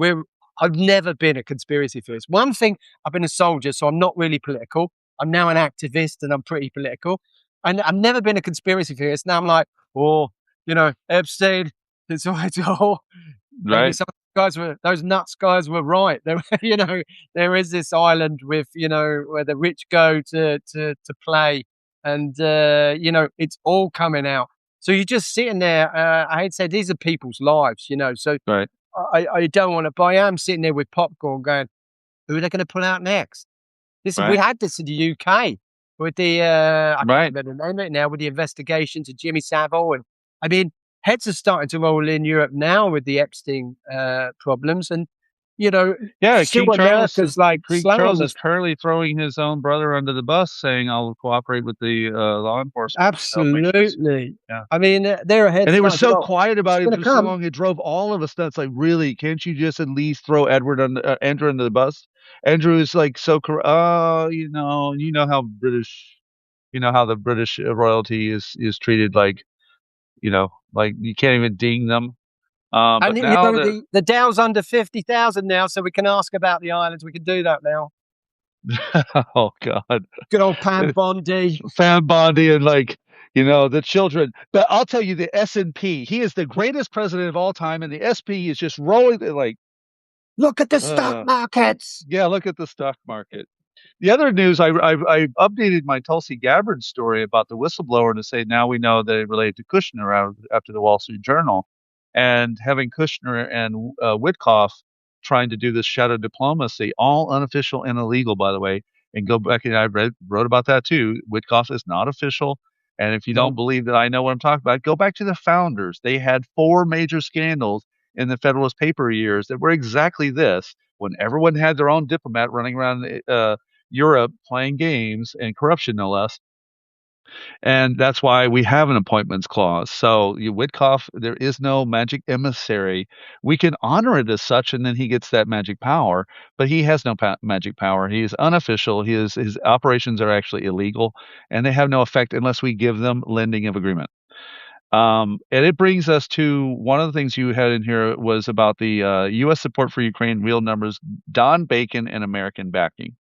I've never been a conspiracy theorist. One thing, I've been a soldier, so I'm not really political. I'm now an activist and I'm pretty political. And I've never been a conspiracy theorist. Now I'm like, Epstein. It's all maybe Right. some those nuts guys were right. There is this island with where the rich go to play, and it's all coming out. So you're just sitting there. I hate to say these are people's lives, So Right. I don't want to. But I am sitting there with popcorn, going, "Who are they going to pull out next?" We Right. had this in the UK with the I can't Right. remember the name of it now, with the investigation to Jimmy Savile, and I mean heads are starting to roll in Europe now with the Epstein problems, and Yeah, still America's like King slow on Charles is this. currently throwing his own brother under the bus, saying, "I'll cooperate with the law enforcement to help make this." Absolutely. Yeah. I mean, they're ahead And they were starting to so go, quiet it's about it going to for so come. long. It drove all of us nuts. Like, really, can't you just at least throw Andrew under the bus? Andrew is like so. Oh, you know how British, how the British royalty is treated. Like, like you can't even ding them. And But now the Dow's under 50,000 now, so we can ask about the islands. We can do that now. oh God, Good old Pam Bondi. Fan Bondi and the children. But I'll tell you, the S&P, he is the greatest president of all time, and the SP is just rolling. Look at the stock markets. Yeah, look at the stock market. The other news, I updated my Tulsi Gabbard story about the whistleblower to say now we know that it related to Kushner after the Wall Street Journal, and having Kushner and Witkoff trying to do this shadow diplomacy, all unofficial and illegal, by the way. And go back, and I wrote about that too. Witkoff is not official, and if you don't believe that I know what I'm talking about, go back to the founders. They had 4 major scandals in the Federalist Paper years that were exactly this. When everyone had their own diplomat running around Europe playing games and corruption, no less. And that's why we have an appointments clause. So Witkoff, there is no magic emissary. We can honor it as such, and then he gets that magic power. But he has no magic power. He is unofficial. His operations are actually illegal, and they have no effect unless we give them lending of agreement. And it brings us to one of the things you had in here was about the U.S. support for Ukraine, real numbers, Don Bacon, and American backing.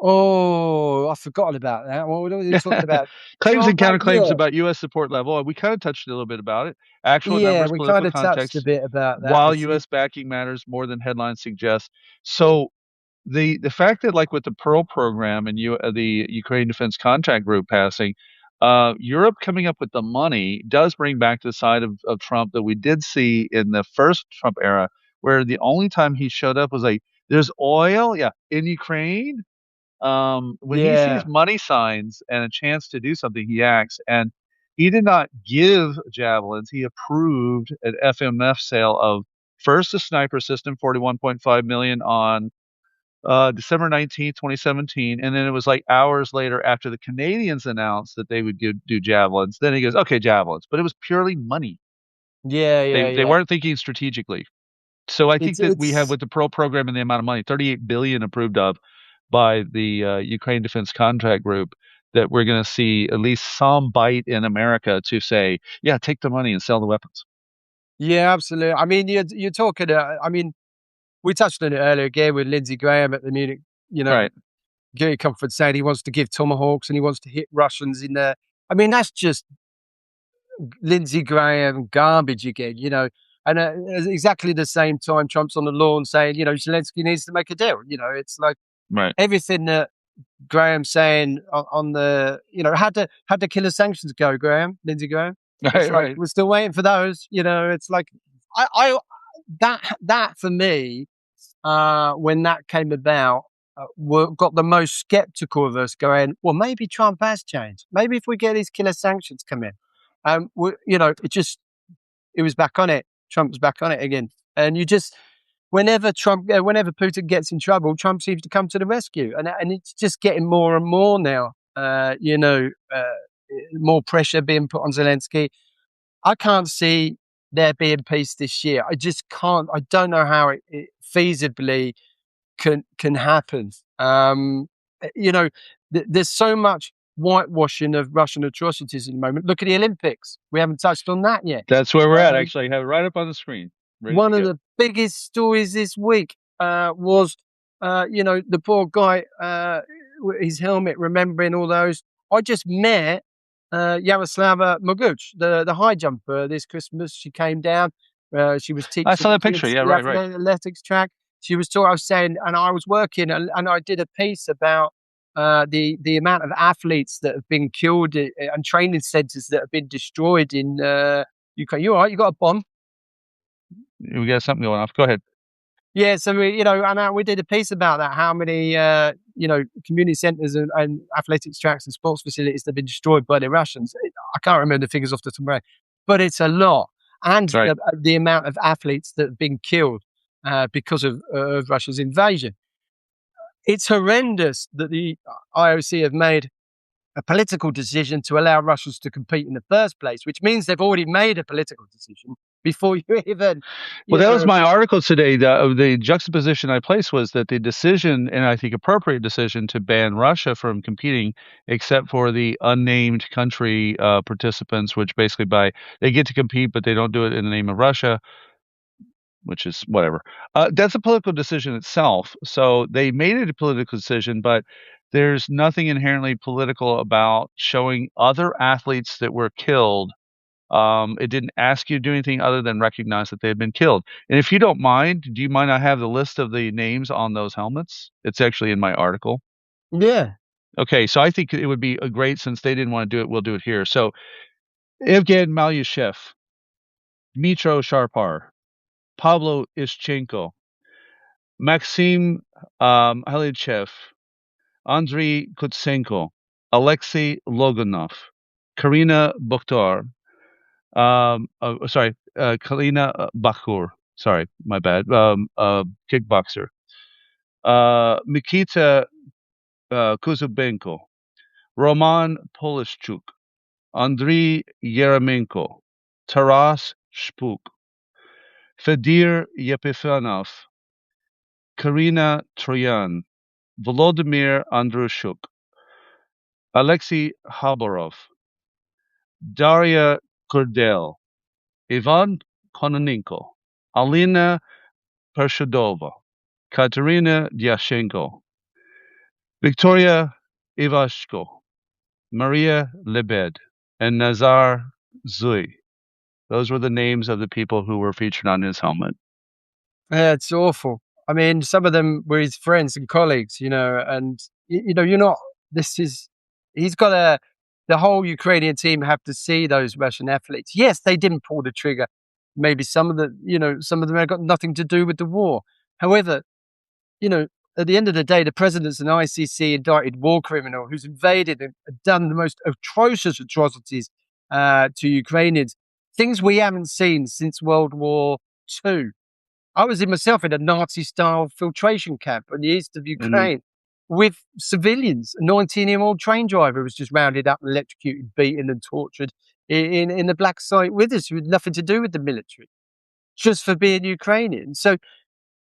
Oh, I've forgotten about that. What were we talking about? Claims and counterclaims about U.S. support level. We kind of touched a little bit about it. Actual numbers, we political kind of touched a context, bit about that. while U.S. backing matters more than headlines suggest. So the fact that, like with the Pearl program and the Ukraine Defense Contract Group passing, Europe coming up with the money does bring back to the side of Trump that we did see in the first Trump era, where the only time he showed up was like, there's oil, in Ukraine. When he sees money signs and a chance to do something, he acts. And he did not give javelins. He approved an FMF sale of first a sniper system, $41.5 million on December 19th, 2017. And then it was like hours later after the Canadians announced that they would do javelins. Then he goes, okay, javelins. But it was purely money. They weren't thinking strategically. So I think that we have with the Pearl program and the amount of money, $38 billion approved of by the Ukraine Defense Contract Group, that we're going to see at least some bite in America to say, yeah, take the money and sell the weapons. Yeah, absolutely. I mean, you're talking. I mean, we touched on it earlier again with Lindsey Graham at the Munich. Right. Gary Comfort saying he wants to give tomahawks and he wants to hit Russians in there. I mean, that's just Lindsey Graham garbage again. And at exactly the same time, Trump's on the lawn saying, Zelensky needs to make a deal. It's like everything that Graham's saying on the, how the killer sanctions go, Lindsey Graham. Right. We're still waiting for those. It's like that for me, when that came about, got the most skeptical of us going, well, maybe Trump has changed. Maybe if we get these killer sanctions come in, it was back on it. Trump's back on it again. And whenever Putin gets in trouble, Trump seems to come to the rescue. And it's just getting more and more now, more pressure being put on Zelensky. I can't see there being peace this year. I just can't. I don't know how it feasibly can happen. There's so much whitewashing of Russian atrocities at the moment. Look at the Olympics. We haven't touched on that yet. That's where we're at, actually. I have it right up on the screen. One of the biggest stories this week was, the poor guy, his helmet, remembering all those. I just met Yaroslava Moguch, the high jumper. This Christmas, she came down. She was teaching. I saw that the picture. kids Yeah, the right. athletics track. She was I was saying, and I was working, and I did a piece about the amount of athletes that have been killed and training centers that have been destroyed in Ukraine. You all right? You got a bomb? We got something going off. Go ahead. Yeah, so we did a piece about that. How many community centres and athletics tracks and sports facilities that have been destroyed by the Russians? I can't remember the figures off the top of my head, but it's a lot. And Right. the amount of athletes that have been killed because of Russia's invasion. It's horrendous that the IOC have made a political decision to allow Russians to compete in the first place, which means they've already made a political decision before you even. Well, that was my article today. The juxtaposition I placed was that the decision, and I think appropriate decision, to ban Russia from competing, except for the unnamed country participants, which basically they get to compete, but they don't do it in the name of Russia, which is whatever. That's a political decision itself. So they made it a political decision, but there's nothing inherently political about showing other athletes that were killed. It didn't ask you to do anything other than recognize that they had been killed. And if you don't mind, do you mind I have the list of the names on those helmets? It's actually in my article. Yeah. Okay, so I think it would be a great, since they didn't want to do it, we'll do it here. So Evgen Malyushev, Mitro Sharpar, Pablo Ischenko, Maxim Halichev, Andriy Kutsenko, Alexei Loganov, Karina Bukhtar, Kalina Bakur. Sorry, my bad. Kickboxer. Mikita Kuzubenko, Roman Polishchuk, Andriy Yeremenko, Taras Shpuk, Fedir Yepifanov, Karina Troyan, Volodymyr Andrushuk, Alexei Haborov, Daria Kurdel, Ivan Kononenko, Alina Pershudova, Katerina Dyashenko, Victoria Ivashko, Maria Lebed, and Nazar Zui. Those were the names of the people who were featured on his helmet. Yeah, it's awful. I mean, some of them were his friends and colleagues, and the whole Ukrainian team have to see those Russian athletes. Yes, they didn't pull the trigger. Maybe some of them have got nothing to do with the war. However, at the end of the day, the president's an ICC indicted war criminal who's invaded and done the most atrocious atrocities to Ukrainians, things we haven't seen since World War II. I was myself in a Nazi-style filtration camp in the east of Ukraine with civilians. A 19-year-old train driver was just rounded up, electrocuted, beaten and tortured in the black site with us, who had nothing to do with the military, just for being Ukrainian. So,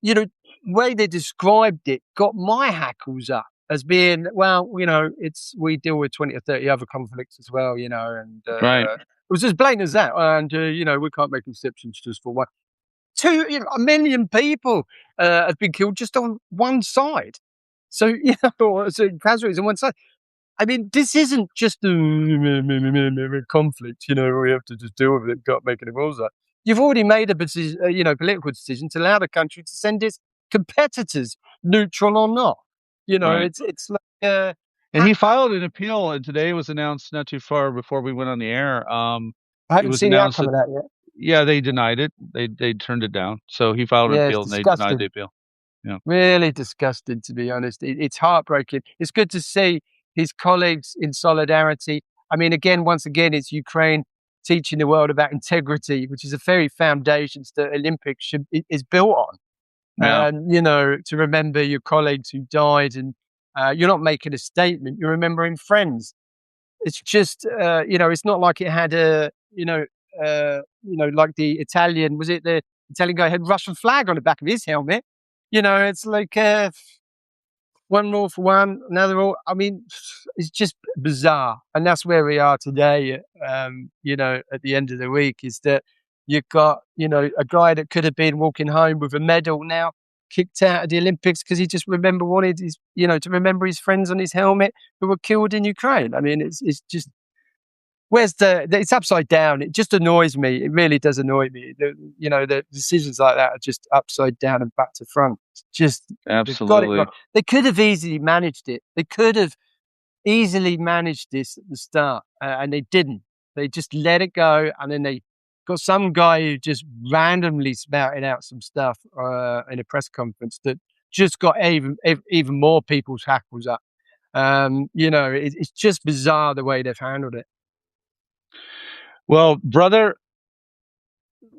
the way they described it got my hackles up as being, well, we deal with 20 or 30 other conflicts as well, and Right. it was as blatant as that. And, we can't make exceptions just for one. 1 million people have been killed just on one side. So, so casualties on one side. I mean, this isn't just a conflict, we have to just deal with it, can't make any rules up. You've already made a political decision to allow the country to send its competitors, neutral or not. Right. It's like. And he filed an appeal, and today was announced not too far before we went on the air. I haven't seen the outcome of that yet. Yeah, they denied it. They turned it down. So he filed an appeal, and they denied the appeal. Yeah. Really disgusting, to be honest. It's heartbreaking. It's good to see his colleagues in solidarity. I mean, once again, it's Ukraine teaching the world about integrity, which is a very foundations that Olympics is built on. Yeah. And, to remember your colleagues who died, and you're not making a statement, you're remembering friends. It's just, it's not like it had like the Italian, was it the Italian guy had Russian flag on the back of his helmet? It's like one rule for one, another rule. I mean, it's just bizarre. And that's where we are today, at the end of the week, is that you've got, a guy that could have been walking home with a medal now kicked out of the Olympics because he just wanted his, to remember his friends on his helmet who were killed in Ukraine. I mean, it's just it's upside down. It just annoys me. It really does annoy me. The decisions like that are just upside down and back to front. It's just, they've got it Absolutely. wrong. They could have easily managed it. They could have easily managed this at the start, and they didn't. They just let it go, and then they got some guy who just randomly spouted out some stuff in a press conference that just got even more people's hackles up. It's just bizarre the way they've handled it. Well, brother,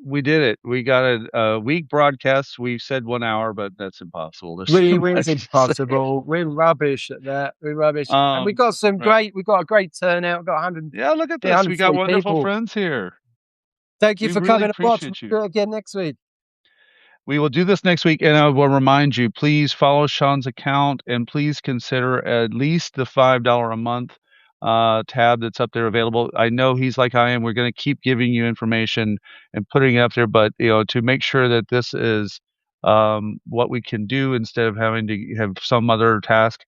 we did it. We got a week broadcast. We said 1 hour, but that's impossible. It's impossible. We're rubbish at that. We're rubbish. And we got we got a great turnout. We've got 100. Yeah, look at this. We got wonderful people. Friends here. Thank you for really coming and watching. you. We'll do it again next week. We will do this next week, and I will remind you, please follow Shaun's account, and please consider at least the $5 a month tab that's up there available. I know he's like I am. We're going to keep giving you information and putting it up there, but to make sure that this is what we can do instead of having to have some other task.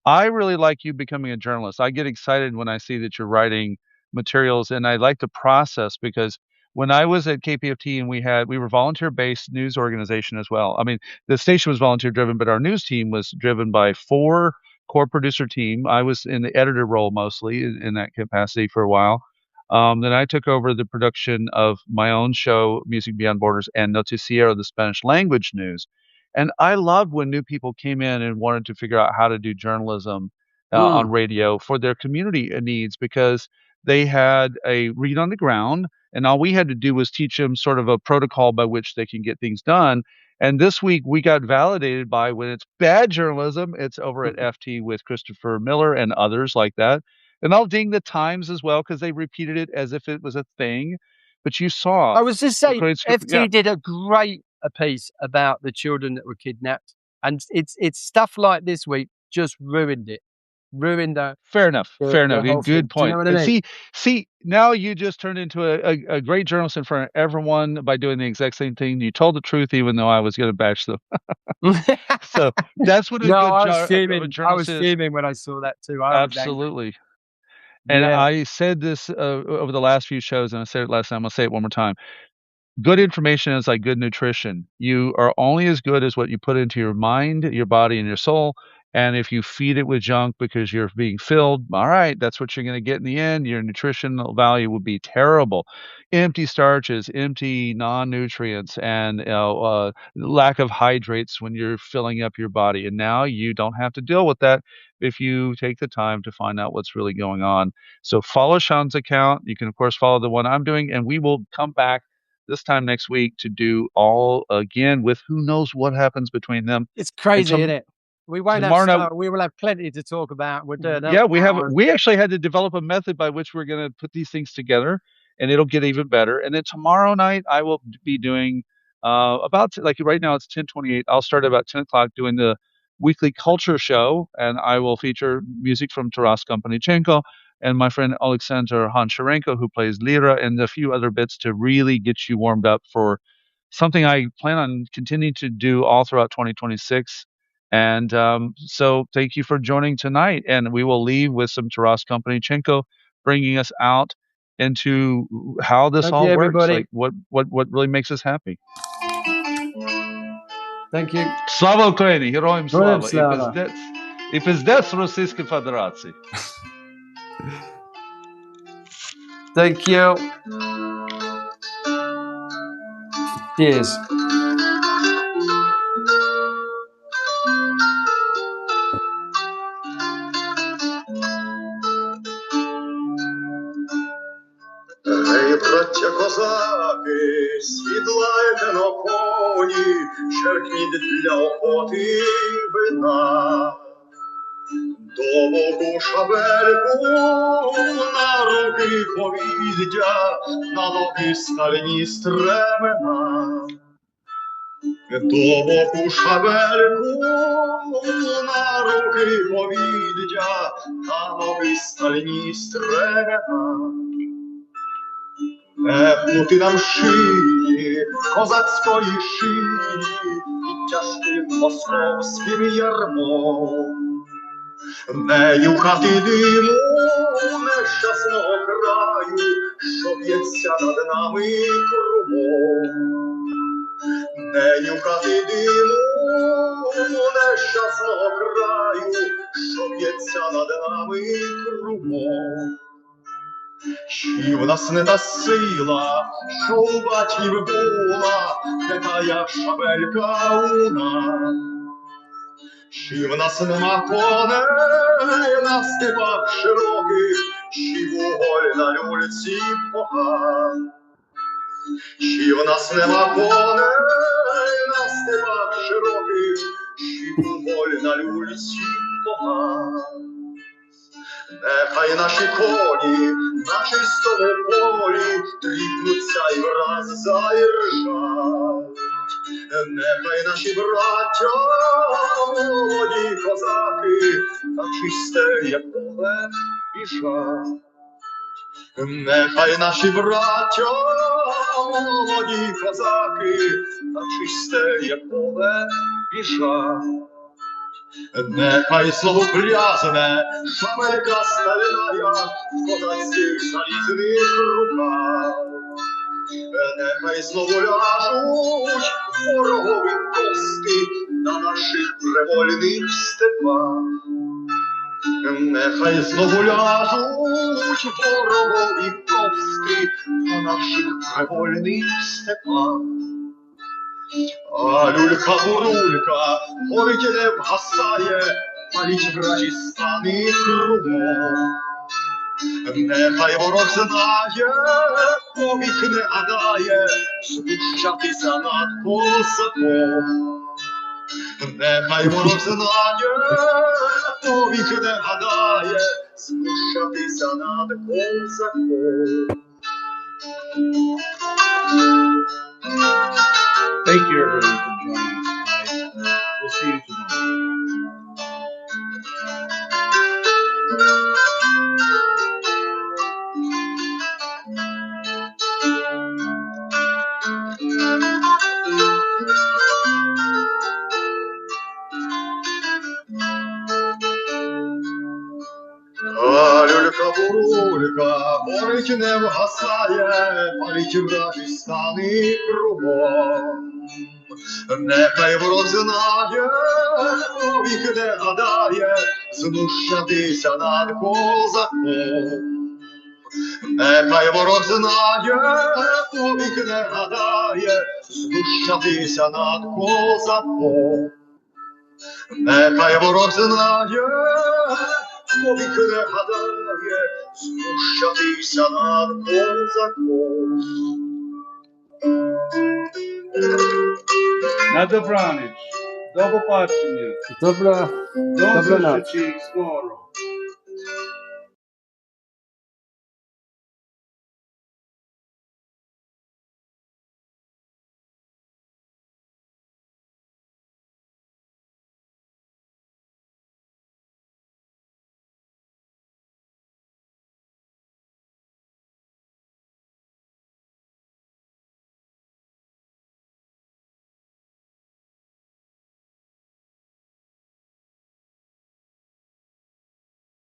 I really like you becoming a journalist. I get excited when I see that you're writing materials, and I like the process because when I was at KPFT and we were volunteer-based news organization as well. I mean, the station was volunteer-driven, but our news team was driven by 4 core producer team. I was in the editor role mostly in that capacity for a while. Then I took over the production of my own show, Music Beyond Borders, and Noticiero, the Spanish language news. And I loved when new people came in and wanted to figure out how to do journalism on radio for their community needs, because they had a read on the ground, and all we had to do was teach them sort of a protocol by which they can get things done. And this week we got validated by, when it's bad journalism, it's over at FT with Christopher Miller and others like that. And I'll ding the Times as well, because they repeated it as if it was a thing. But you saw. I was just saying, FT did a great piece about the children that were kidnapped. And it's stuff like this week just ruined it. Fair enough. Good point. You know what I mean? See, now you just turned into a great journalist in front of everyone by doing the exact same thing. You told the truth, even though I was going to bash them. So that's what a good journalist is. I was fuming when I saw that too. Absolutely. And I said this over the last few shows, and I said it last time. I'm going to say it one more time. Good information is like good nutrition. You are only as good as what you put into your mind, your body, and your soul. And if you feed it with junk because you're being filled, all right, that's what you're going to get in the end. Your nutritional value will be terrible. Empty starches, empty non-nutrients, and lack of hydrates when you're filling up your body. And now you don't have to deal with that if you take the time to find out what's really going on. So follow Shaun's account. You can, of course, follow the one I'm doing, and we will come back this time next week to do all again with who knows what happens between them. It's crazy, isn't it? We won't we will have plenty to talk about. We're doing that. Yeah, we actually had to develop a method by which we're going to put these things together, and it'll get even better. And then tomorrow night I will be doing about, like right now it's 10:28. I'll start about 10 o'clock doing the weekly culture show, and I will feature music from Taras Kompanichenko and my friend Alexander Honcharенko, who plays Lira, and a few other bits to really get you warmed up for something I plan on continuing to do all throughout 2026. And so thank you for joining tonight. And we will leave with some Taras Kompanichenko bringing us out into how this all works. Everybody. Like what really makes us happy. Thank you. Slava Ukraini, Героям слава. І пиздець Російської Федерації. Thank you. Cheers. Гей, браття козаки, сідлайте на коні, черкніть для охоти вина. До боку шабельку, на руки повіддя, на ноги стальні стремена. До боку шабельку, на руки повіддя, на ноги стальні стремена. Пнути нам шиї, козацької шиї, під тяжким московським ярмом. Не нюхати диму нещасного краю, що б'ється над нами кругом. Не нюхати диму нещасного краю, що б'ється над нами кругом. Чи в нас не та сила, що у батьків була, така шабелька у нас? Чи в нас нема коней на степах широких, чи вуголь на люльці поган? Чи в нас нема коней на степах широких, чи вуголь на люльці поган? Нехай наші коні на чистому полі тріпнуться і враз заіржать. Нехай наші браття, молоді козаки, на чисте, як поле, біжать. Нехай наші браття, молоді козаки, на чисте, як поле, біжать. Нехай слово грязне, шабелька стальная в козацьких залізних руках. Нехай знову ляжуть ворогові кости на наших привольних степах. Нехай знову ляжуть ворогові кости на наших привольних степах. А люлька-бурулька горить не вгасає, паліть вражі стани кругом. Нехай ворог знає, повік не гадає, знущатися над козаком. Нехай ворог знає, повік не гадає, знущатися над козаком. Thank you, everyone, for joining us tonight. We'll see you tomorrow. А люлька-бурулька горить не вгасає, паліть вражі стани кругом. Нехай ворог знає, повік не гадає, знущатися над козаком. Нехай ворог знає, повік не гадає, знущатися над козаком. Нехай ворог знає, повік не гадає, знущатися над козаком. На добраніч, до побачення, Добра. до зустрічі скоро.